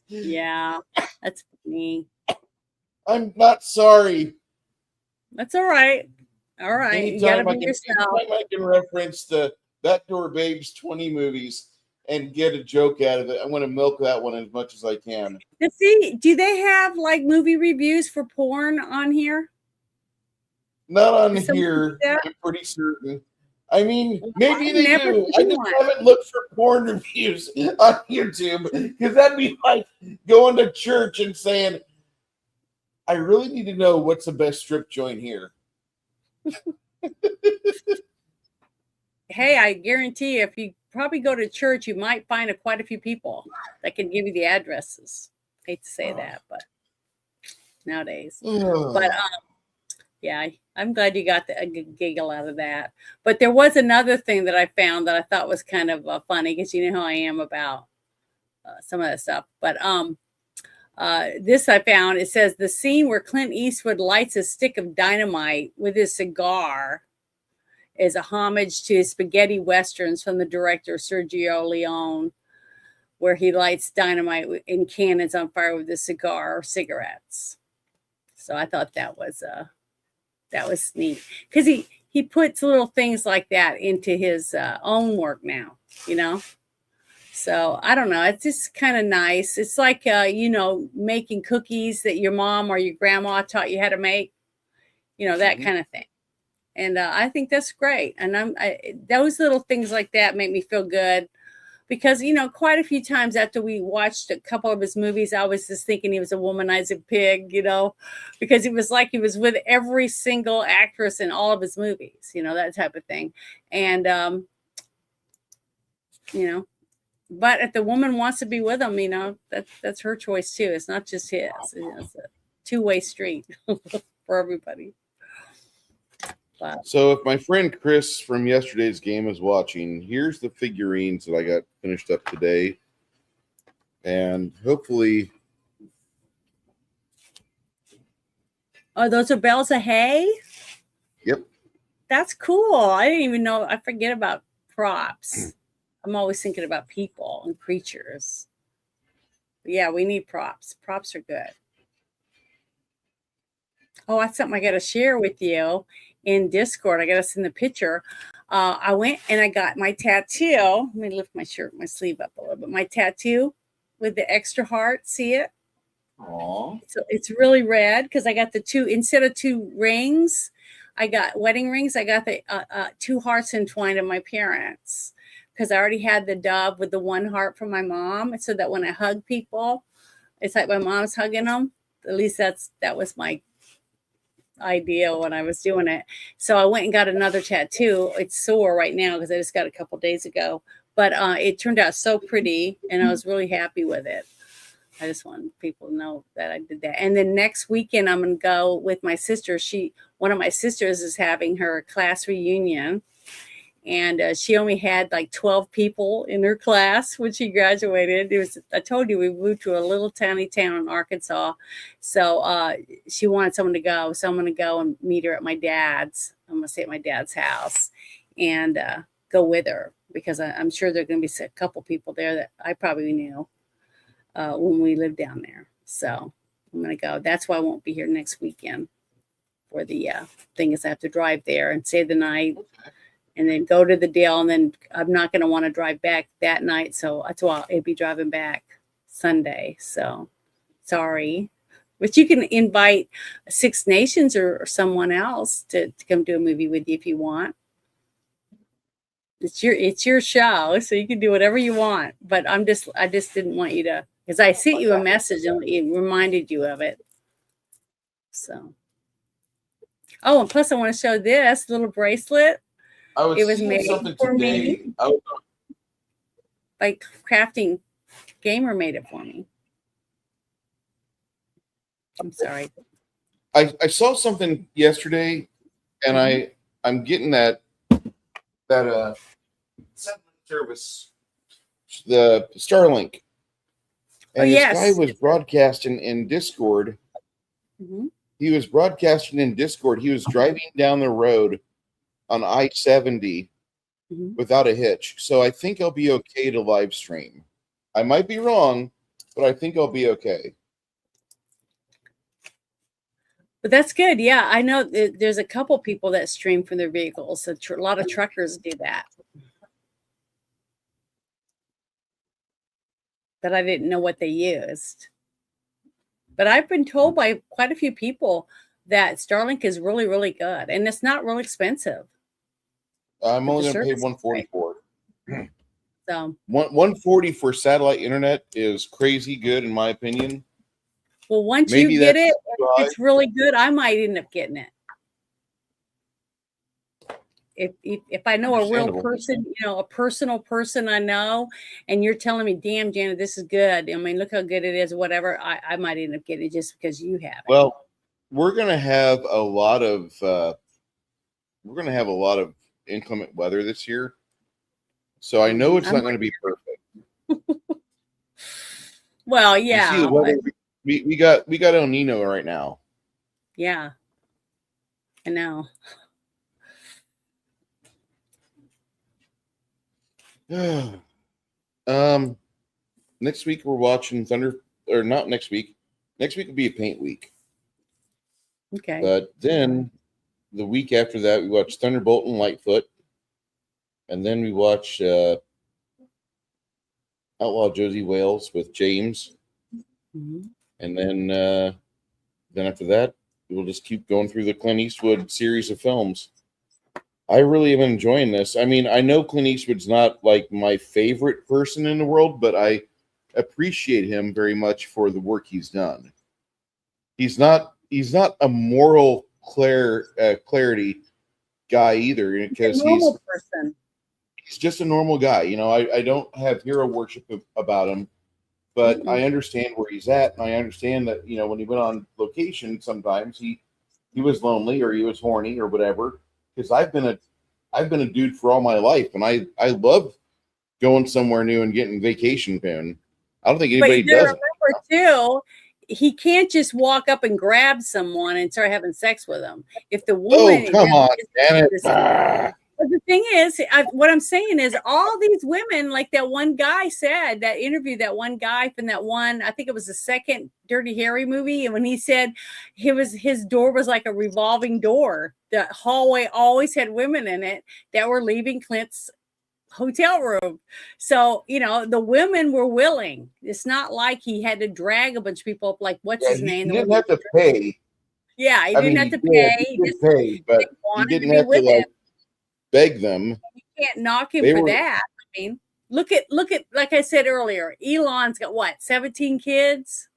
Yeah, that's me. I'm not sorry. That's all right. All right. You got to be yourself. Anytime I can reference the Backdoor Babes 20 movies, and get a joke out of it. I'm going to milk that one as much as I can. Let's see, do they have like movie reviews for porn on here? Not on Does someone do here. that? I'm pretty certain. I mean, Well, maybe I've they never do. I seen just one. haven't looked for porn reviews on YouTube because that'd be like going to church and saying, I really need to know what's the best strip joint here. Hey, I guarantee you, if you probably go to church, you might find quite a few people that can give you the addresses. Hate to say that, but nowadays. But yeah, I'm glad you got a good giggle out of that. But there was another thing that I found that I thought was kind of funny, because you know how I am about some of that stuff. But this I found, it says the scene where Clint Eastwood lights a stick of dynamite with his cigar is a homage to spaghetti westerns from the director Sergio Leone, where he lights dynamite in cannons on fire with a cigar or cigarettes. So I thought that was neat, because he puts little things like that into his own work now, you know. So I don't know. It's just kind of nice. It's like making cookies that your mom or your grandma taught you how to make, that kind of thing. And I think that's great. And those little things like that make me feel good, because, quite a few times after we watched a couple of his movies, I was just thinking he was a womanizing pig, because it was like he was with every single actress in all of his movies, that type of thing. And, but if the woman wants to be with him, that's her choice too. It's not just his. It's a two-way street for everybody. So if my friend Chris from yesterday's game is watching, here's the figurines that I got finished up today. And hopefully... Oh, those are bales of hay? Yep. That's cool. I didn't even know. I forget about props. I'm always thinking about people and creatures. But yeah, we need props. Props are good. Oh, that's something I got to share with you in Discord. I got to send the picture. I went and I got my tattoo. Let me lift my sleeve up a little bit. My tattoo with the extra heart. See it? Aww. So it's really red, because I got the two, instead of two rings, I got wedding rings. I got the two hearts entwined in my parents, because I already had the dove with the one heart from my mom. So that when I hug people, it's like my mom's hugging them. At least that was my idea when I was doing it. So I went and got another tattoo. It's sore right now because I just got it a couple days ago, but it turned out so pretty, and I was really happy with it. I just want people to know that I did that. And then next weekend I'm going to go with my sister. One of my sisters is having her class reunion, and she only had like 12 people in her class when she graduated. I told you, we moved to a little tiny town in Arkansas. So she wanted someone to go. So I'm going to go and meet her at my dad's. I'm going to stay at my dad's house and go with her, because I'm sure there are going to be a couple people there that I probably knew when we lived down there. So I'm going to go. That's why I won't be here next weekend for the thing, is I have to drive there and stay the night. And then go to the deal, and then I'm not going to want to drive back that night. So that's why I'll be driving back Sunday. So sorry. But you can invite Six Nations or someone else to come do a movie with you if you want. It's your show, so you can do whatever you want. But I just didn't want you to, because I sent you a message and it reminded you of it. So. Oh, and plus I want to show this little bracelet. It was made for me. Like Crafting Gamer made it for me. I'm sorry. I saw something yesterday, and I'm getting that service, the Starlink. And this guy was broadcasting in Discord. Mm-hmm. He was broadcasting in Discord. He was driving down the road on I-70 without a hitch. So I think I'll be okay to live stream. I might be wrong, but I think I'll be okay. But that's good. Yeah, I know there's a couple people that stream from their vehicles. A lot of truckers do that. that I didn't know what they used. But I've been told by quite a few people that Starlink is really, really good, and it's not real expensive. I'm But only the going to pay service is 140 great. for it. So, 140 for satellite internet is crazy good in my opinion. well, once Maybe you get that's it, too high. it's really good. I might end up getting it. If I know a real Understandable. person, a personal person I know, and you're telling me, damn, Janet, this is good. I mean, look how good it is, or whatever, I might end up getting it just because you have it. Well, we're going to have a lot of inclement weather this year. So I know it's not going to be perfect. Well, You see yeah. the weather, we got El Nino right now. Yeah. I know. Next week we're watching Thunder, or not next week. Next week will be a paint week. Okay. But then the week after that we watch Thunderbolt and Lightfoot, and then we watch Outlaw Josie Wales with James, and then after that we'll just keep going through the Clint Eastwood series of films. I really am enjoying this. I mean, I know Clint Eastwood's not like my favorite person in the world, but I appreciate him very much for the work he's done. He's not a moral clarity guy either, because normal person. He's just a normal guy. I don't have hero worship about him, but I understand where he's at, and I understand that when he went on location, sometimes he was lonely or he was horny or whatever. Because I've been a dude for all my life, and I love going somewhere new and getting vacation poon. I don't think anybody does. Remember too, he can't just walk up and grab someone and start having sex with them. If the woman, come on, damn it. But the thing is, what I'm saying is, all these women, like that one guy said, that interview, that one guy from that one, I think it was the second Dirty Harry movie, and when he said his door was like a revolving door, the hallway always had women in it that were leaving Clint's hotel room. So the women were willing. It's not like he had to drag a bunch of people up. Like, what's his name? He didn't have to pay. Yeah, he didn't have to pay. He did pay, but he didn't have to beg them. You can't knock him for that. I mean, look at like I said earlier, Elon's got what, 17 kids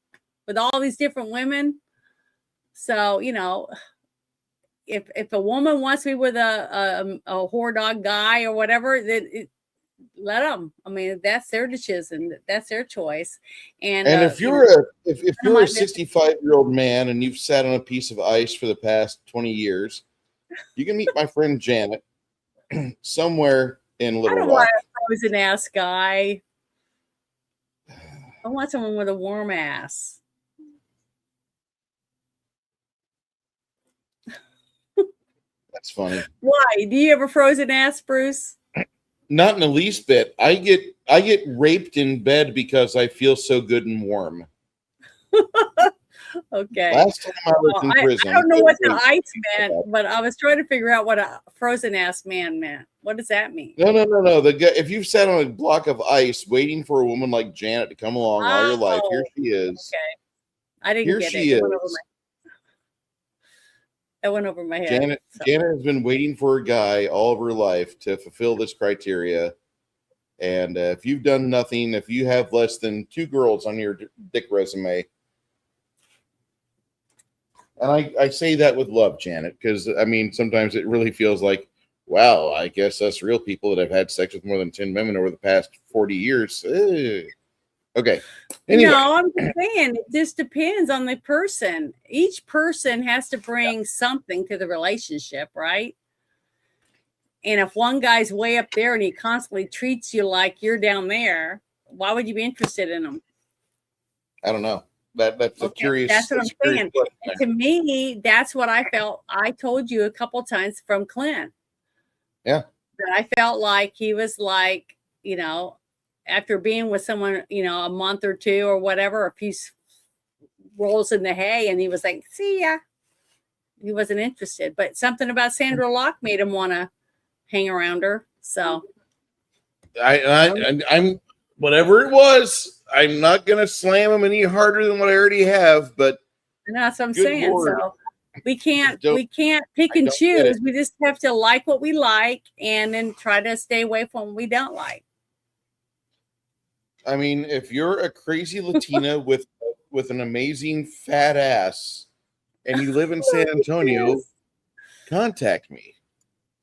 with all these different women. So if a woman wants to be with a whore dog guy or whatever, then let them. I mean, that's their decision, that's their choice. And if you're a 65-year-old man and you've sat on a piece of ice for the past 20 years, you can meet my friend Janet somewhere in Little Rock. I don't want a frozen ass guy. I want someone with a warm ass. That's funny. Why? Do you have a frozen ass, Bruce? Not in the least bit. I get raped in bed because I feel so good and warm. Okay. Last time I was in prison. I don't know what the ice meant, but I was trying to figure out what a frozen ass man meant. What does that mean? No. The guy, if you've sat on a block of ice waiting for a woman like Janet to come along all your life, here she is. Okay. I didn't here get she it. is. That went over my head. Janet has been waiting for a guy all of her life to fulfill this criteria. And if you've done nothing, if you have less than 2 girls on your dick resume, and I say that with love, Janet, because I mean, sometimes it really feels like, wow, I guess us real people that have had sex with more than 10 women over the past 40 years. Okay. Anyway. No, I'm just saying it just depends on the person. Each person has to bring something to the relationship, right? And if one guy's way up there and he constantly treats you like you're down there, why would you be interested in him? I don't know. That's a curious. That's what I'm saying. To me, that's what I felt. I told you a couple times from Clint. Yeah. That I felt like he was like, after being with someone, a month or two or whatever, a few rolls in the hay, and he was like, see ya. He wasn't interested. But something about Sandra Locke made him want to hang around her. So I'm whatever it was, I'm not gonna slam them any harder than what I already have, but And that's what I'm good saying. Lord, So we can't don't pick I and don't get it. choose. We just have to like what we like and then try to stay away from what we don't like. I mean, if you're a crazy Latina with an amazing fat ass and you live in San Look at Antonio, this. contact me.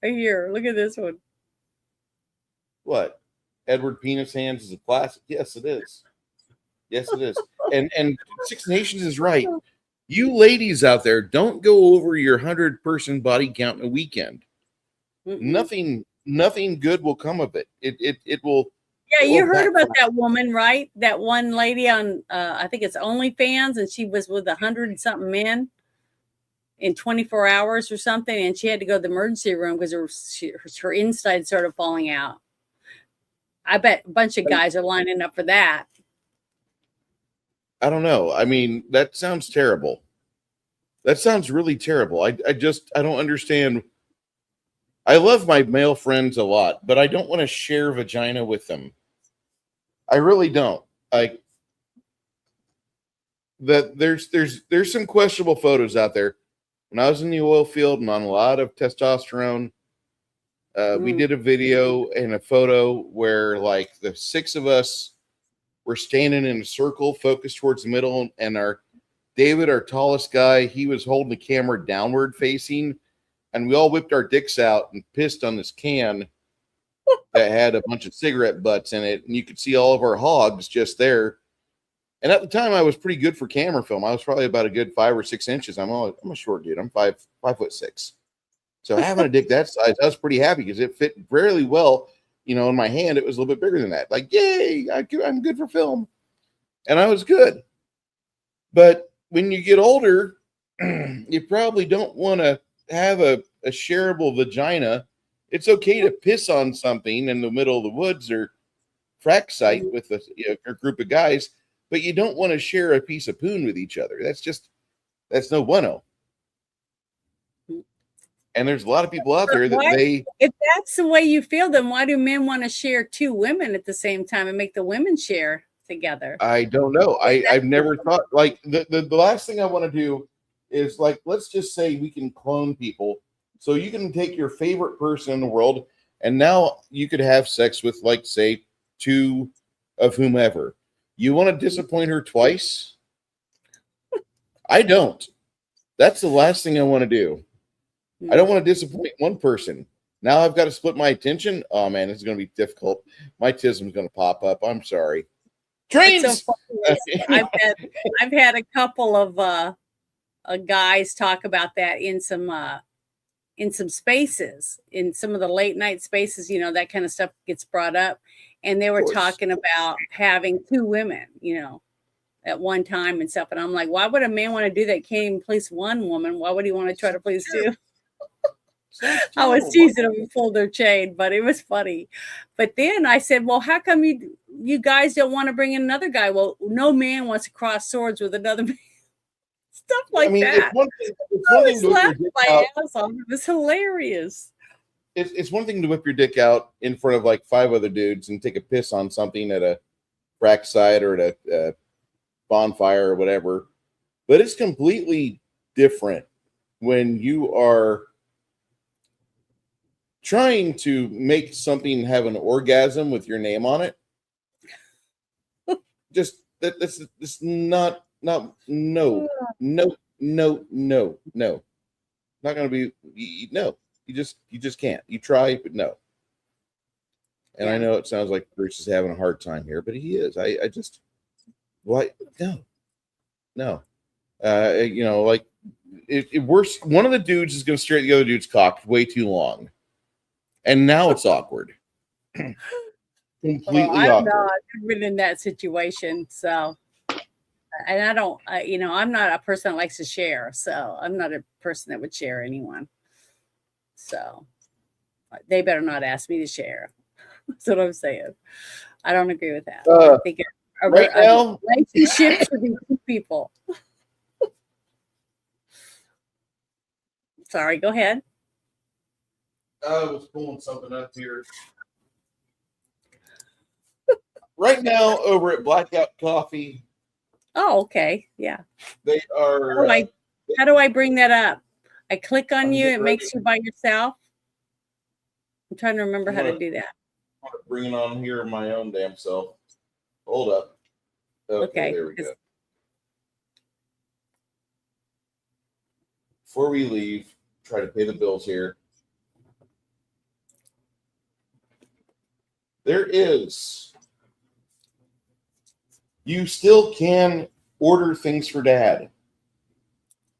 Right here, look at this one. What? Edward Penis Hands is a classic. Yes, it is. Yes, it is. And Six Nations is right. You ladies out there, don't go over your 100-person body count in a weekend. Mm-mm. Nothing good will come of it. It will. Yeah, It you will heard about backfire. that woman, right? That one lady on, I think it's OnlyFans, and she was with 100-something men in 24 hours or something, and she had to go to the emergency room because her inside started falling out. I bet a bunch of guys are lining up for that. I don't know. I mean, that sounds terrible. That sounds really terrible. I don't understand. I love my male friends a lot, but I don't want to share vagina with them. I really don't. Like that there's some questionable photos out there. When I was in the oil field and on a lot of testosterone, we did a video and a photo where like the six of us were standing in a circle focused towards the middle, and our David, our tallest guy, he was holding the camera downward facing, and we all whipped our dicks out and pissed on this can that had a bunch of cigarette butts in it, and you could see all of our hogs just there. And at the time, I was pretty good for camera film. I was probably about a good 5 or 6 inches. I'm a short dude. I'm 5'6". So having a dick that size, I was pretty happy because it fit fairly well. You know, in my hand, it was a little bit bigger than that. Like, yay, I'm good for film, and I was good. But when you get older, you probably don't want to have a shareable vagina. It's okay to piss on something in the middle of the woods or frack site with a group of guys, but you don't want to share a piece of poon with each other. That's no bueno. And there's a lot of people out there that Why, they. if that's the way you feel, then why do men want to share two women at the same time and make the women share together? I don't know. I've never thought like the last thing I want to do is like, let's just say we can clone people. So you can take your favorite person in the world and now you could have sex with like say two of whomever. You want to disappoint her twice? I don't. That's the last thing I want to do. I don't want to disappoint one person. Now I've got to split my attention. Oh man, this is going to be difficult. My tism's going to pop up. I'm sorry. It's so Trains. funny. I've had a couple of guys talk about that in some spaces, in some of the late night spaces, you know, that kind of stuff gets brought up. And they were talking about having two women, you know, at one time and stuff. And I'm like, why would a man want to do that? Can't even please one woman. Why would he want to try to please two? I was teasing them and pulled their chain, but it was funny. But then I said, well, how come you guys don't want to bring in another guy? Well, no man wants to cross swords with another man. Stuff like I mean, that. it's one thing to whip your dick out. It was hilarious. It's one thing to whip your dick out in front of like 5 other dudes and take a piss on something at a frack site or at a bonfire or whatever. But it's completely different when you are trying to make something have an orgasm with your name on it. Just that's not no. Not gonna be no. You just can't. You try, but no. And I know it sounds like Bruce is having a hard time here, but he is. I just why no. You know, like it worse. One of the dudes is gonna stare at the other dude's cock way too long. And now it's awkward. Completely awkward. I've been in that situation, so and I don't, you know, I'm not a person that likes to share, so I'm not a person that would share anyone. So they better not ask me to share. That's what I'm saying. I don't agree with that. I think a relationship should be two people. Sorry, go ahead. I was pulling something up here. right now over at Blackout Coffee, Oh, okay. Yeah. they are. How do I bring that up? I click on I'm you. getting It ready. makes you by yourself. I'm trying to remember I'm how to gonna- do that. I'm gonna bring it on here my own damn self. Hold up. Okay, there we go. Before we leave, try to pay the bills here. There is. You still can order things for Dad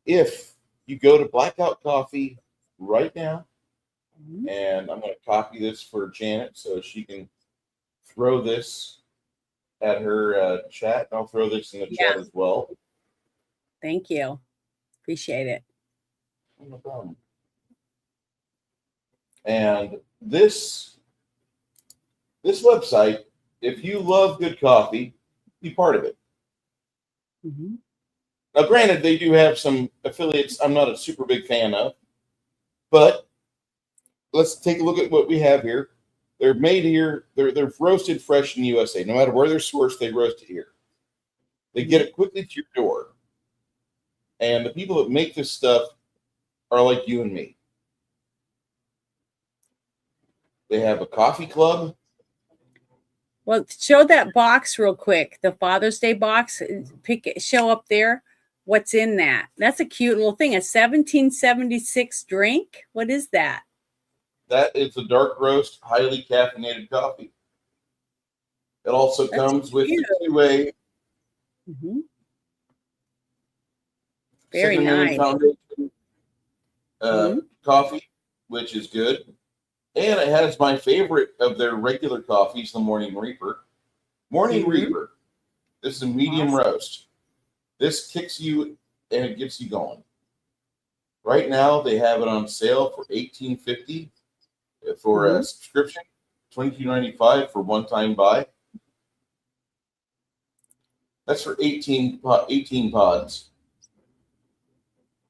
if you go to Blackout Coffee right now. Mhm. And I'm going to copy this for Janet so she can throw this at her chat. I'll throw this in the chat as well. Thank you. Appreciate it. No problem. And this website, if you love good coffee, be part of it. Mm-hmm. Now, granted, they do have some affiliates I'm not a super big fan of, but let's take a look at what we have here. They're made here. They're roasted fresh in the USA. No matter where they're sourced, they roast it here. They get it quickly to your door. And the people that make this stuff are like you and me. They have a coffee club. Well, show that box real quick. The Father's Day box. Show up there. What's in that? That's a cute little thing. A 1776 drink. What is that? That is a dark roast, highly caffeinated coffee. It also comes with the two-way Mm-hmm. Very Second Amendment nice. Foundation coffee, which is good. And it has my favorite of their regular coffees, the Morning Reaper. Morning Reaper. This is a medium roast. This kicks you and it gets you going. Right now, they have it on sale for $18.50 for a subscription, $22.95 for one-time buy. That's for 18 pods.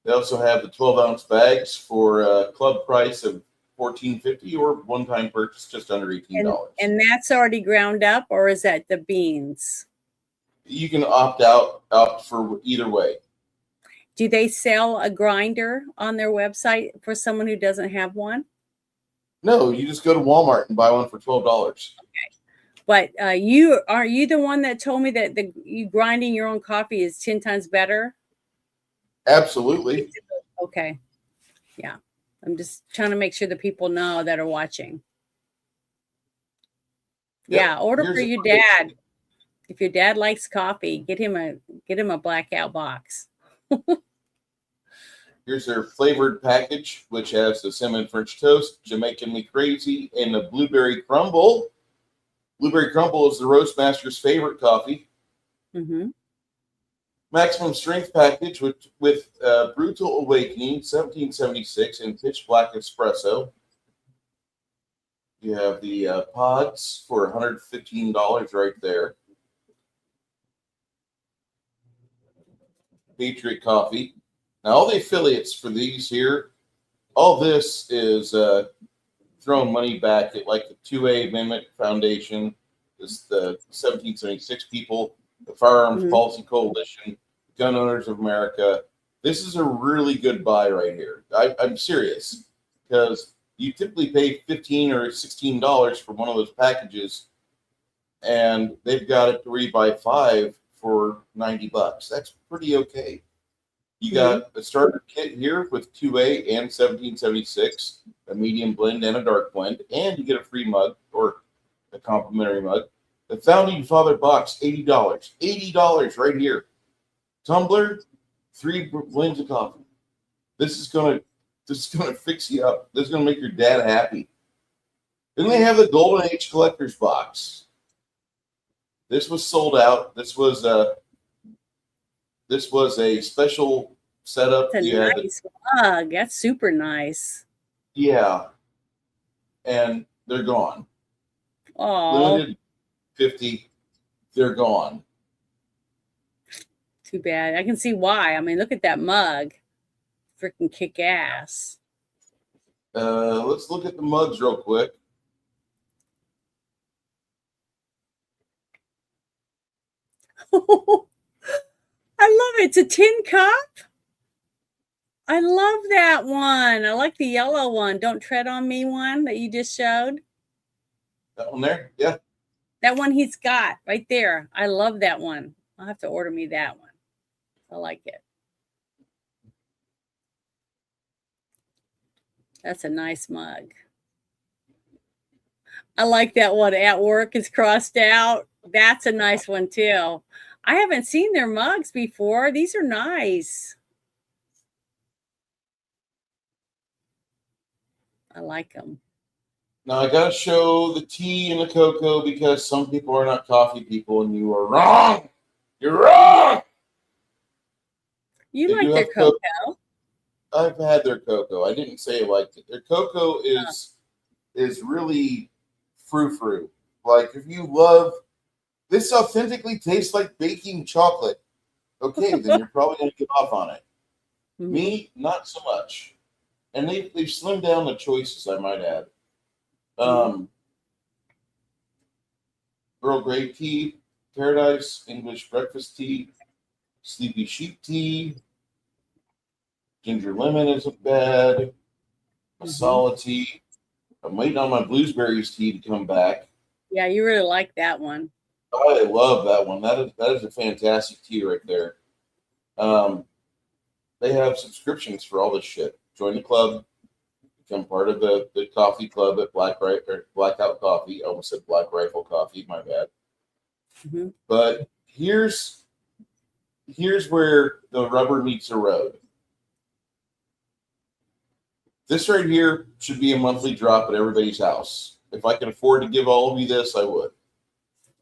They also have the 12-ounce bags for a club price of $14.50 or one-time purchase just under $18. And that's already ground up, or is that the beans? You can opt for either way. Do they sell a grinder on their website for someone who doesn't have one? No, you just go to Walmart and buy one for $12. Okay. But are you the one that told me that you grinding your own coffee is 10 times better? Absolutely. Okay. Yeah. I'm just trying to make sure the people know that are watching. Yep. Yeah, order for your dad. If your dad likes coffee, get him a Blackout box. Here's their flavored package, which has the cinnamon French toast, Jamaican Me Crazy, and the blueberry crumble. Blueberry crumble is the roast master's favorite coffee. Mm-hmm. Maximum strength package with Brutal Awakening, 1776, and Pitch Black Espresso. You have the pods for $115 right there. Patriot Coffee. Now, all the affiliates for these here, all this is throwing money back at like the 2A Amendment Foundation, is the 1776 people, the Firearms Policy Coalition, Gun Owners of America. This is a really good buy right here. I'm serious, because you typically pay $15 or $16 for one of those packages, and they've got it to where you buy 5 for $90. That's pretty okay. You got a starter kit here with 2A and 1776, a medium blend and a dark blend, and you get a free mug or a complimentary mug. The Founding Father box, $80. $80 right here. Tumbler, 3 blends of coffee. This is gonna fix you up. This is gonna make your dad happy. Then they have the Golden Age Collector's box. This was sold out. This was a special setup. That's a nice mug. That's super nice. Yeah. And they're gone. Oh, Limited 50. They're gone. Too bad. I can see why. I mean, look at that mug. Freaking kick ass. Let's look at the mugs real quick. I love it. It's a tin cup. I love that one. I like the yellow one. Don't tread on me one that you just showed. That one there? Yeah. That one he's got right there. I love that one. I'll have to order me that one. I like it. That's a nice mug. I like that one. At work is crossed out. That's a nice one too. I haven't seen their mugs before. These are nice. I like them. Now I gotta show the tea and the cocoa because some people are not coffee people, and you are wrong. You're wrong. You They like do their have cocoa. I've had their cocoa. I didn't say I liked it. Their cocoa is really frou-frou. Like if you love this, authentically tastes like baking chocolate. Okay, then you're probably gonna get off on it. Mhm. Me, not so much. And they've slimmed down the choices, I might add. Earl Grey tea, Paradise English breakfast tea, Sleepy Sheep tea, ginger lemon isn't bad, masala tea. I'm waiting on my blueberries tea to come back. Yeah, you really like that one. I love that one. That is a fantastic tea right there. They have subscriptions for all this shit. Join the club, become part of the coffee club at Blackout Coffee. I almost said Black Rifle Coffee, my bad. Mm-hmm. But here's where the rubber meets the road. This right here should be a monthly drop at everybody's house. If I could afford to give all of you this, I would.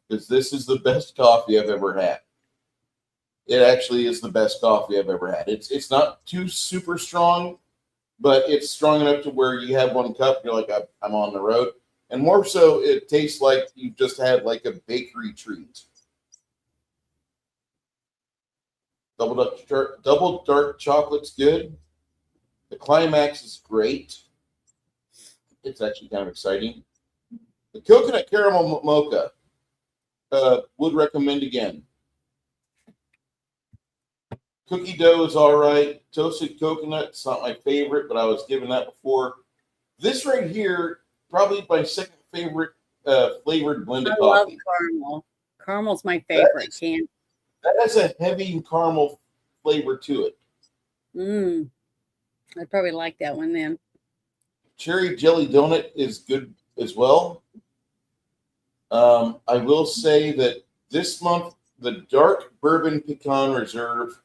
Because this is the best coffee I've ever had. It actually is the best coffee I've ever had. It's not too super strong, but it's strong enough to where you have one cup, you're like, I'm on the road. And more so, it tastes like you've just had like a bakery treat. Double dark chocolate's good. The climax is great. It's actually kind of exciting. The coconut caramel mocha, would recommend again. Cookie dough is all right. Toasted coconut, it's not my favorite, but I was given that before. This right here, probably my second favorite flavored blend of coffee. I love caramel. Caramel's my favorite candy. That has a heavy caramel flavor to it. I'd probably like that one then. Cherry jelly donut is good as well. I will say that this month, the dark bourbon pecan reserve,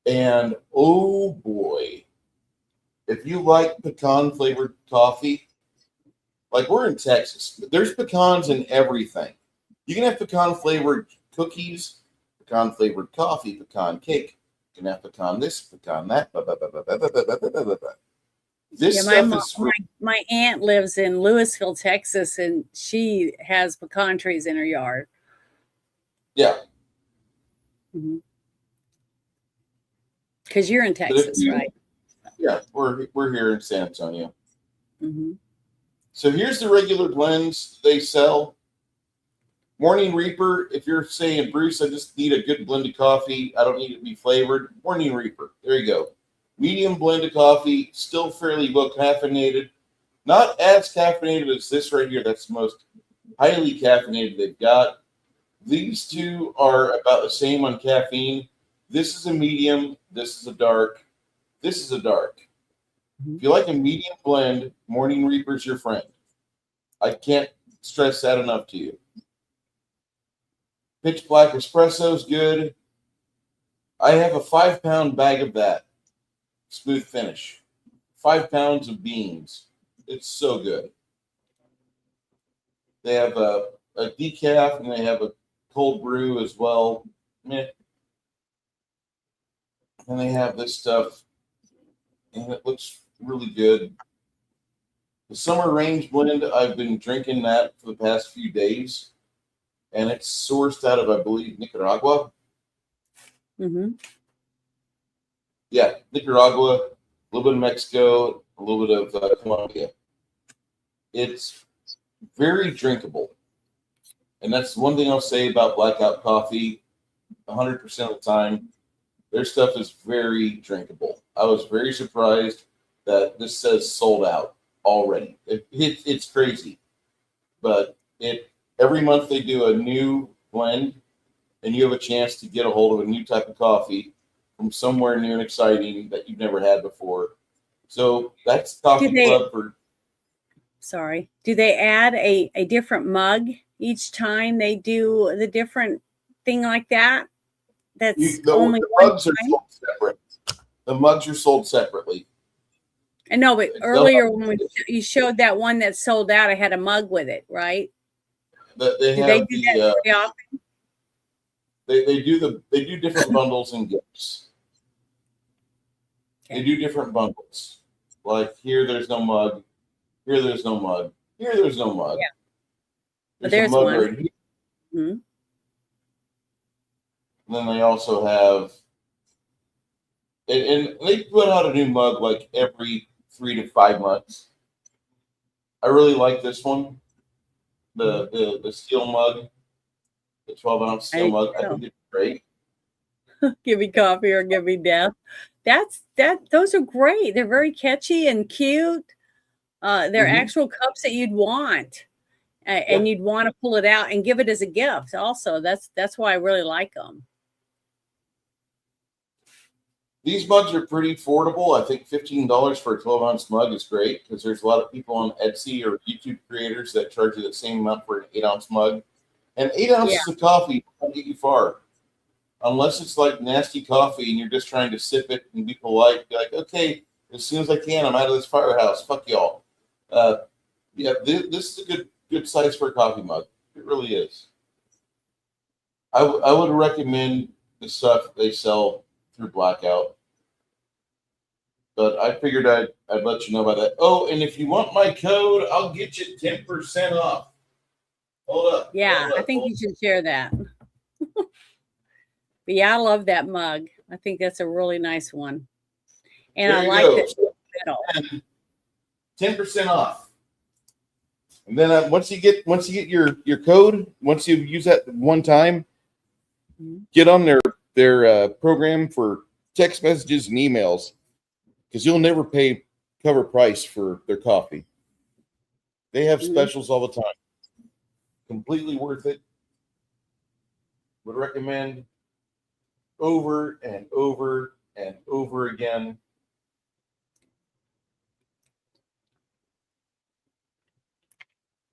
and oh boy, if you like pecan flavored coffee, like we're in Texas, but there's pecans in everything. You can have pecan flavored cookies, pecan flavored coffee, pecan cake. You can have pecan this, pecan that. This stuff is my aunt lives in Louisville, Texas, and she has pecan trees in her yard. Yeah. Because you're in Texas, right? Yeah, we're here in San Antonio. So here's the regular blends they sell. Morning Reaper, if you're saying, Bruce, I just need a good blend of coffee, I don't need it to be flavored. Morning Reaper, there you go. Medium blend of coffee, still fairly well caffeinated. Not as caffeinated as this right here. That's the most highly caffeinated they've got. These two are about the same on caffeine. This is a medium. This is a dark. This is a dark. If you like a medium blend, Morning Reaper's your friend. I can't stress that enough to you. Pitch Black Espresso is good. I have a 5-pound bag of that. Smooth finish. 5 pounds of beans. It's so good. They have a decaf and they have a cold brew as well. Meh. And they have this stuff, and it looks really good. The Summer Range blend, I've been drinking that for the past few days, and it's sourced out of, I believe, Nicaragua. Yeah, Nicaragua, a little bit of Mexico, a little bit of Colombia. It's very drinkable. And that's one thing I'll say about Blackout Coffee. 100% of the time. Their stuff is very drinkable. I was very surprised that this says sold out already. It's crazy, but every month they do a new blend, and you have a chance to get a hold of a new type of coffee from somewhere new and exciting that you've never had before. So that's Coffee Club for. Sorry. Do they add a different mug each time they do the different thing like that? That's only the one mugs time? are sold separate. The mugs are sold separately. I know, but earlier when you showed that one that sold out, I had a mug with it, right? They do have they do that very often? They do different bundles and gifts. Okay. They do different bundles. Like here, there's no mug. Here, there's no mug. Here, there's no mug. Yeah. There's a mug one. right here. Mm-hmm. And then they also have, and they put out a new mug like every 3 to 5 months. I really like this one, the steel mug, the 12-ounce steel mug. I think it's great. Give me coffee or give me death. Those are great. They're very catchy and cute. They're actual cups that you'd want, and you'd want to pull it out and give it as a gift. Also, that's why I really like them. These mugs are pretty affordable. I think $15 for a 12-ounce mug is great because there's a lot of people on Etsy or YouTube creators that charge you the same amount for an 8-ounce mug. And 8 ounces of coffee won't get you far. Unless it's like nasty coffee and you're just trying to sip it and be polite. Be like, okay, as soon as I can, I'm out of this firehouse. Fuck y'all. This is a good size for a coffee mug. It really is. I would recommend the stuff they sell through Blackout. But I figured I'd let you know about that. Oh, and if you want my code, I'll get you 10% off. Hold up. Yeah, I think you should share that. But yeah, I love that mug. I think that's a really nice one. And I like the middle. 10% off. And then once you get your code, once you use that one time, get on their program for text messages and emails, because you'll never pay cover price for their coffee. They have specials all the time. Completely worth it. Would recommend over and over and over again.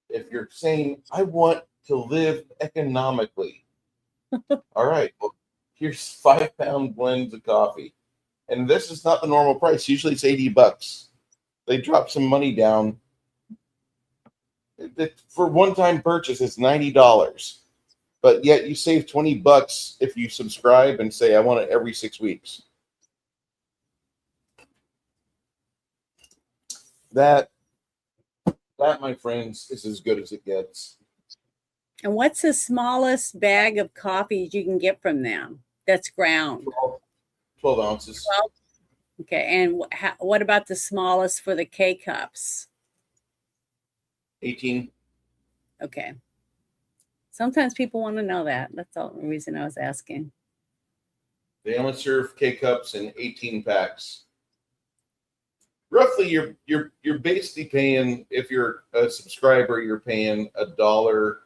If you're saying, I want to live economically, all right, well, here's 5-pound blends of coffee. And this is not the normal price. Usually it's $80. They drop some money down. For one-time purchase, it's $90. But yet you save $20 if you subscribe and say, I want it every 6 weeks. That, my friends, is as good as it gets. And what's the smallest bag of coffee you can get from them that's ground? 12 ounces. 12? Okay. And what about the smallest for the K-cups? 18. Okay. Sometimes people want to know that. That's the only reason I was asking. They only serve K-cups in 18 packs. Roughly, you're basically paying, if you're a subscriber, you're paying $1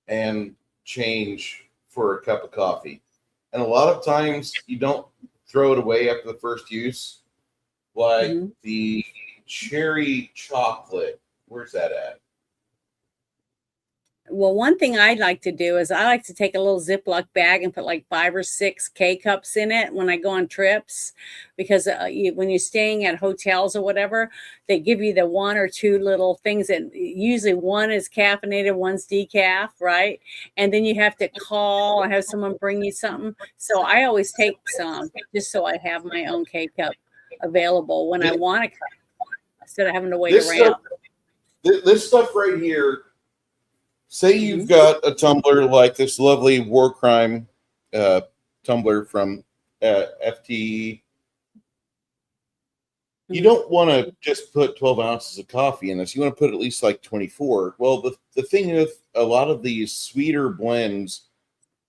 and change for a cup of coffee. And a lot of times you don't throw it away after the first use. Like the cherry chocolate. Where's that at? Well, one thing I'd like to do is I like to take a little Ziploc bag and put like 5 or 6 K-cups in it when I go on trips, because when you're staying at hotels or whatever, they give you the 1 or 2 little things that usually one is caffeinated, one's decaf, right? And then you have to call and have someone bring you something. So I always take some just so I have my own K-cup available when I want a cup instead of having to wait around. This stuff right here. Say you've got a tumbler like this lovely war crime tumbler from FTE. You don't want to just put 12 ounces of coffee in this. You want to put at least like 24. Well, the thing with a lot of these sweeter blends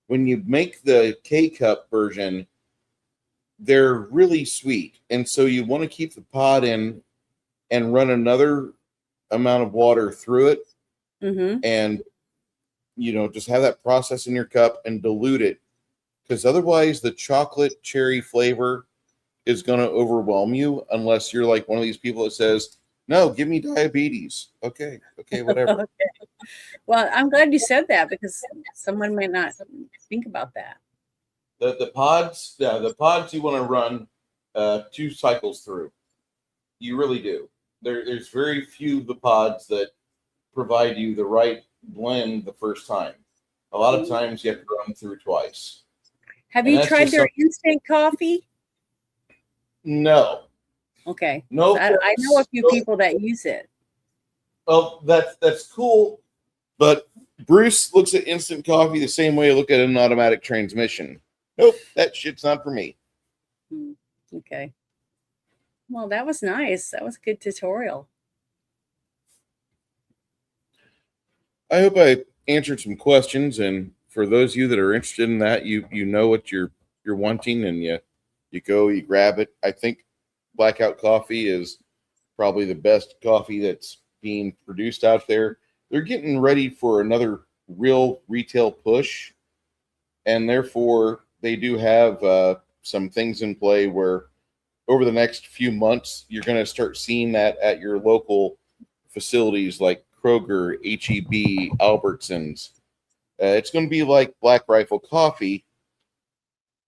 when you make the K cup version, they're really sweet. And so you want to keep the pod in and run another amount of water through it Mm-hmm. and, just have that process in your cup and dilute it. Because otherwise, the chocolate cherry flavor is going to overwhelm you unless you're like one of these people that says, no, give me diabetes. Okay, whatever. Okay. Well, I'm glad you said that because someone may not think about that. The pods you want to run 2 cycles through. You really do. There's very few of the pods that provide you the right blend the first time. A lot of times you have to run through twice. Have And you that's tried just their instant coffee? No. Okay. No. I know a few people that use it. Well, that's cool, but Bruce looks at instant coffee the same way I look at an automatic transmission. Nope, that shit's not for me. Okay. Well, that was nice. That was a good tutorial. I hope I answered some questions, and for those of you that are interested in that, you know what you're wanting, and you go, you grab it. I think Blackout Coffee is probably the best coffee that's being produced out there. They're getting ready for another real retail push, and therefore they do have some things in play where over the next few months you're going to start seeing that at your local facilities like Kroger, HEB, Albertsons. It's going to be like Black Rifle Coffee,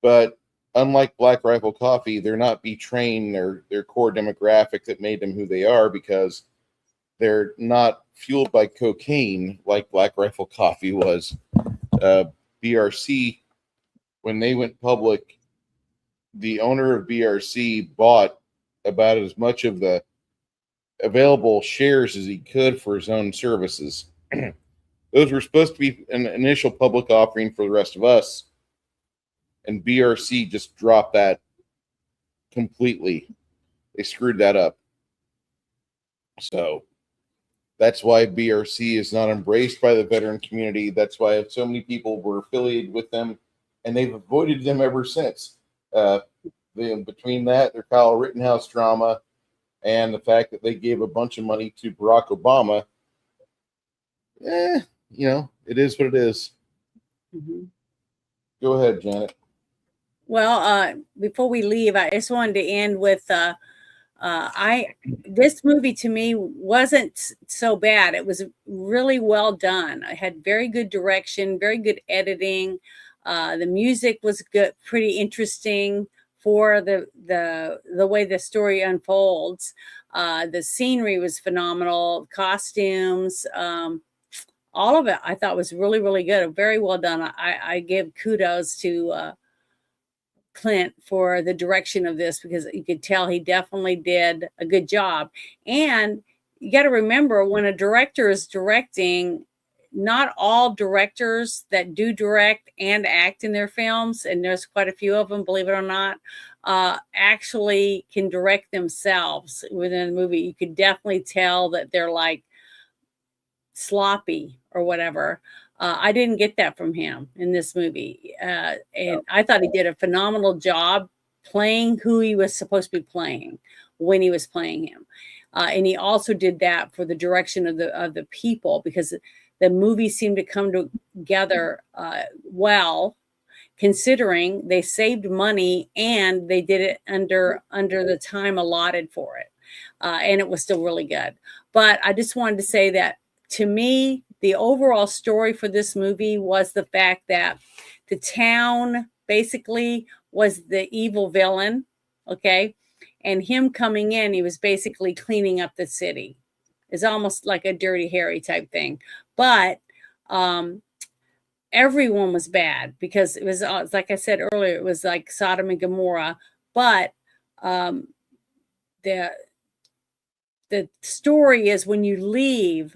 but unlike Black Rifle Coffee, they're not betraying their core demographic that made them who they are, because they're not fueled by cocaine like Black Rifle Coffee was. BRC, when they went public, the owner of BRC bought about as much of the available shares as he could for his own services. Those were supposed to be an initial public offering for the rest of us, and BRC just dropped that completely. They screwed that up. So that's why BRC is not embraced by the veteran community. That's why so many people were affiliated with them, and they've avoided them ever since. Between that, their Kyle Rittenhouse drama, and the fact that they gave a bunch of money to Barack Obama, it is what it is. Mm-hmm. Go ahead, Janet. Well, before we leave, I just wanted to end with this movie to me wasn't so bad. It was really well done. I had very good direction, very good editing. The music was good, pretty interesting for the way the story unfolds. The scenery was phenomenal, costumes, all of it I thought was really, really good. Very well done. I give kudos to Clint for the direction of this, because you could tell he definitely did a good job. And you got to remember, when a director is directing, not all directors that do direct and act in their films, and there's quite a few of them, believe it or not, actually can direct themselves within a movie. You could definitely tell that they're like sloppy or whatever. I didn't get that from him in this movie. And I thought he did a phenomenal job playing who he was supposed to be playing when he was playing him. And he also did that for the direction of the people, because the movie seemed to come together well, considering they saved money and they did it under the time allotted for it. And it was still really good. But I just wanted to say that, to me, the overall story for this movie was the fact that the town basically was the evil villain, okay? And him coming in, he was basically cleaning up the city. It's almost like a Dirty Harry type thing. But everyone was bad, because it was, like I said earlier, it was like Sodom and Gomorrah. But the story is, when you leave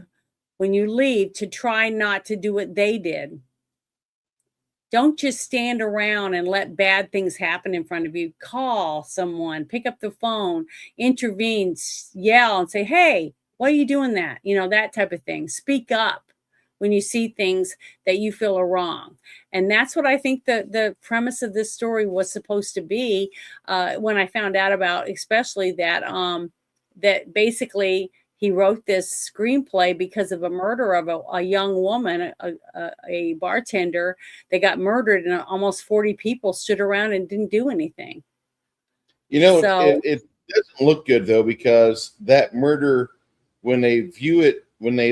to try not to do what they did. Don't just stand around and let bad things happen in front of you. Call someone, pick up the phone, intervene, yell and say, hey, why are you doing that? That type of thing. Speak up when you see things that you feel are wrong. And that's what I think the premise of this story was supposed to be. When I found out about, especially that basically he wrote this screenplay because of a murder of a young woman, a bartender that got murdered, and almost 40 people stood around and didn't do anything. You know, So it doesn't look good though, because that murder, when they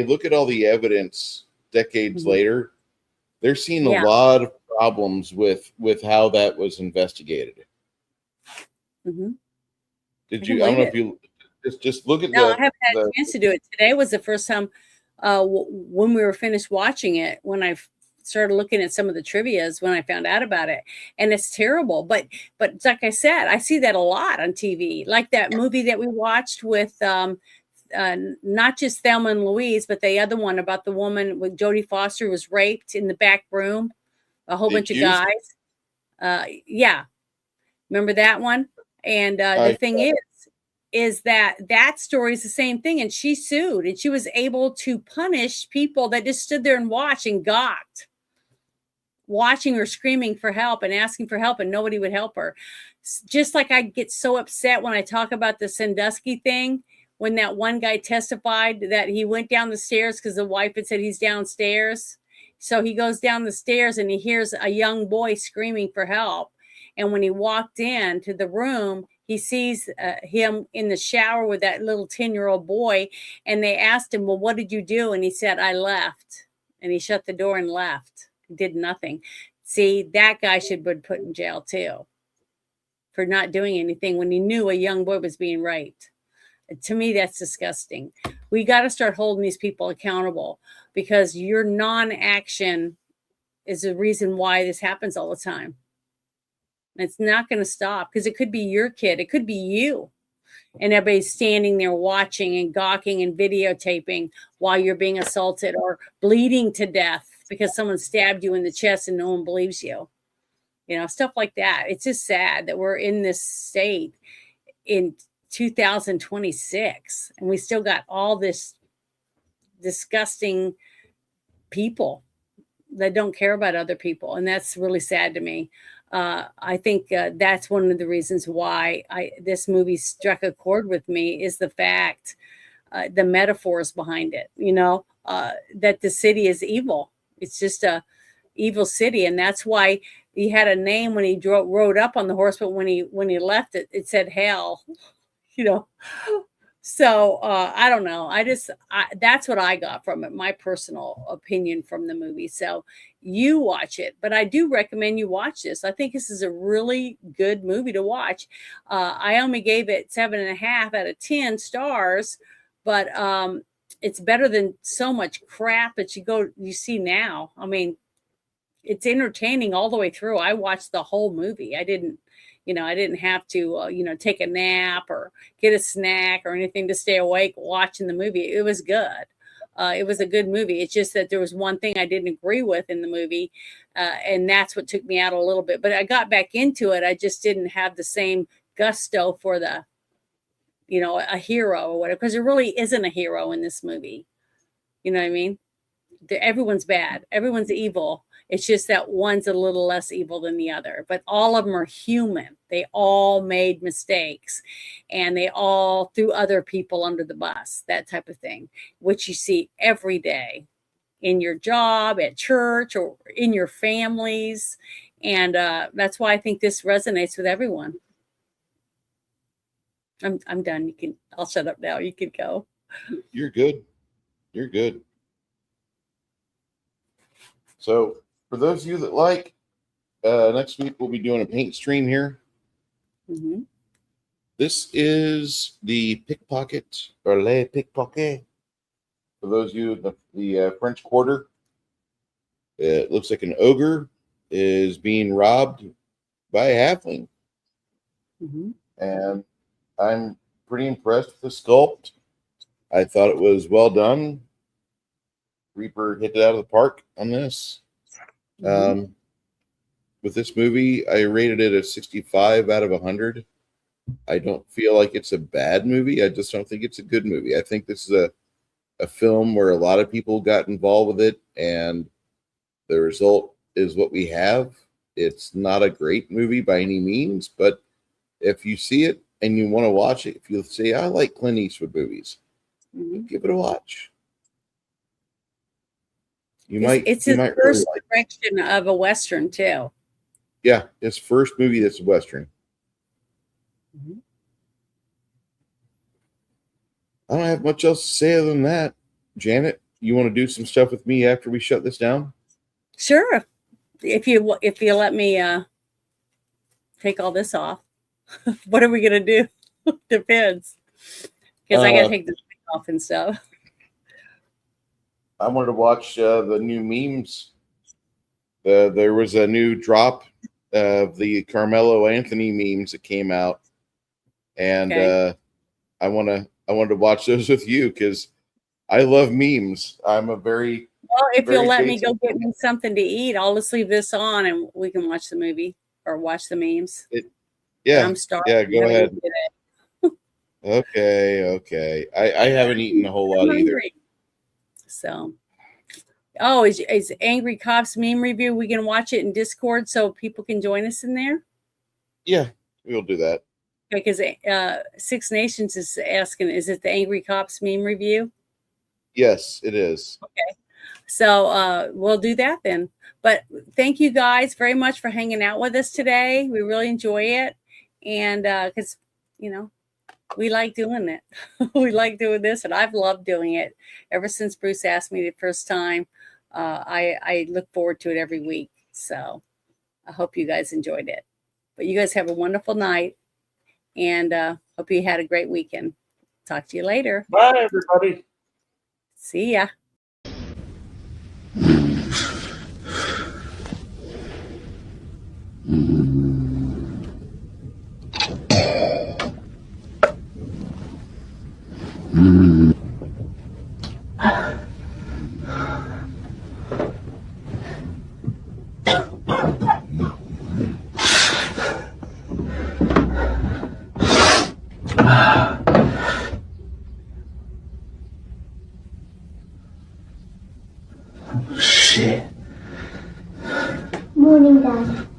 look at all the evidence decades mhm, later, they're seeing a yeah. lot of problems with how that was investigated. Hmm. Did I can you? I don't believe know if it. you just look at No, I haven't had the a chance to do it. Today was the first time when we were finished watching it, when I started looking at some of the trivias when I found out about it. And it's terrible. But like I said, I see that a lot on TV. Like that movie that we watched with not just Thelma and Louise, but the other one about the woman with Jodie Foster who was raped in the back room, a whole bunch of accused. guys. Yeah, remember that one? And the I thing is that that story is the same thing. And she sued, and she was able to punish people that just stood there and watched and gawked, watching her screaming for help and asking for help, and nobody would help her. Just like I get so upset when I talk about the Sandusky thing, when that one guy testified that he went down the stairs because the wife had said he's downstairs. So he goes down the stairs and he hears a young boy screaming for help. And when he walked in to the room, he sees him in the shower with that little 10-year-old boy. And they asked him, well, what did you do? And he said, I left. And he shut the door and left. He did nothing. See, that guy should be put in jail too for not doing anything when he knew a young boy was being raped. To me, that's disgusting. We got to start holding these people accountable, because your non-action is the reason why this happens all the time. And it's not going to stop, because it could be your kid. It could be you. And everybody's standing there watching and gawking and videotaping while you're being assaulted or bleeding to death because someone stabbed you in the chest and no one believes you. You know, stuff like that. It's just sad that we're in this state in 2026 and we still got all this disgusting people that don't care about other people, and that's really sad to me. I think that's one of the reasons why this movie struck a chord with me, is the fact, the metaphors behind it. You know, that the city is evil. It's just a evil city, and that's why he had a name when he rode up on the horse, but when he left it, it said hell. You know, so I don't know. That's what I got from it, my personal opinion from the movie. So you watch it, but I do recommend you watch this. I think this is a really good movie to watch. I only gave it 7.5 out of 10 stars, but it's better than so much crap that you see now. I mean, it's entertaining all the way through. I watched the whole movie. I didn't have to, take a nap or get a snack or anything to stay awake watching the movie. It was good. It was a good movie. It's just that there was one thing I didn't agree with in the movie, and that's what took me out a little bit. But I got back into it. I just didn't have the same gusto for a hero or whatever, because there really isn't a hero in this movie. You know what I mean? Everyone's bad. Everyone's evil. It's just that one's a little less evil than the other, but all of them are human. They all made mistakes, and they all threw other people under the bus, that type of thing, which you see every day in your job, at church, or in your families. And that's why I think this resonates with everyone. I'm done. I'll shut up now. You can go. You're good. You're good. So, for those of you that like, next week we'll be doing a paint stream here. Mm-hmm. This is the pickpocket, or le pickpocket. For those of you, the French Quarter. It looks like an ogre is being robbed by a halfling. Mm-hmm. And I'm pretty impressed with the sculpt. I thought it was well done. Reaper hit it out of the park on this. Mm-hmm. With this movie, I rated it a 65 out of 100. I don't feel like it's a bad movie. I just don't think it's a good movie. I think this is a film where a lot of people got involved with it, and the result is what we have. It's not a great movie by any means, but if you see it and you want to watch it, if you say, I like Clint Eastwood movies, give it a watch. It's his might first really like direction of a Western, too. Yeah, his first movie that's a Western. I don't have much else to say other than that. Janet, you want to do some stuff with me after we shut this down? Sure. If you let me take all this off. What are we gonna do? Depends. Because I gotta take the mic off and stuff. I wanted to watch the new memes. There was a new drop of the Carmelo Anthony memes that came out, and I wanted to watch those with you because I love memes. I'm a very if very you'll let me basic- go get me something to eat, I'll just leave this on and we can watch the movie or watch the memes. I'm starving. Yeah, go ahead. Okay. I haven't eaten a whole lot either. So, is Angry Cops meme review? We can watch it in Discord so people can join us in there. Yeah, we'll do that. Because Six Nations is asking, is it the Angry Cops meme review? Yes, it is. Okay. So we'll do that then. But thank you guys very much for hanging out with us today. We really enjoy it. And because, we like doing it. We like doing this. And I've loved doing it ever since Bruce asked me the first time. I look forward to it every week. So I hope you guys enjoyed it. But you guys have a wonderful night. And hope you had a great weekend. Talk to you later. Bye, everybody. See ya. Shit. Morning, Dad.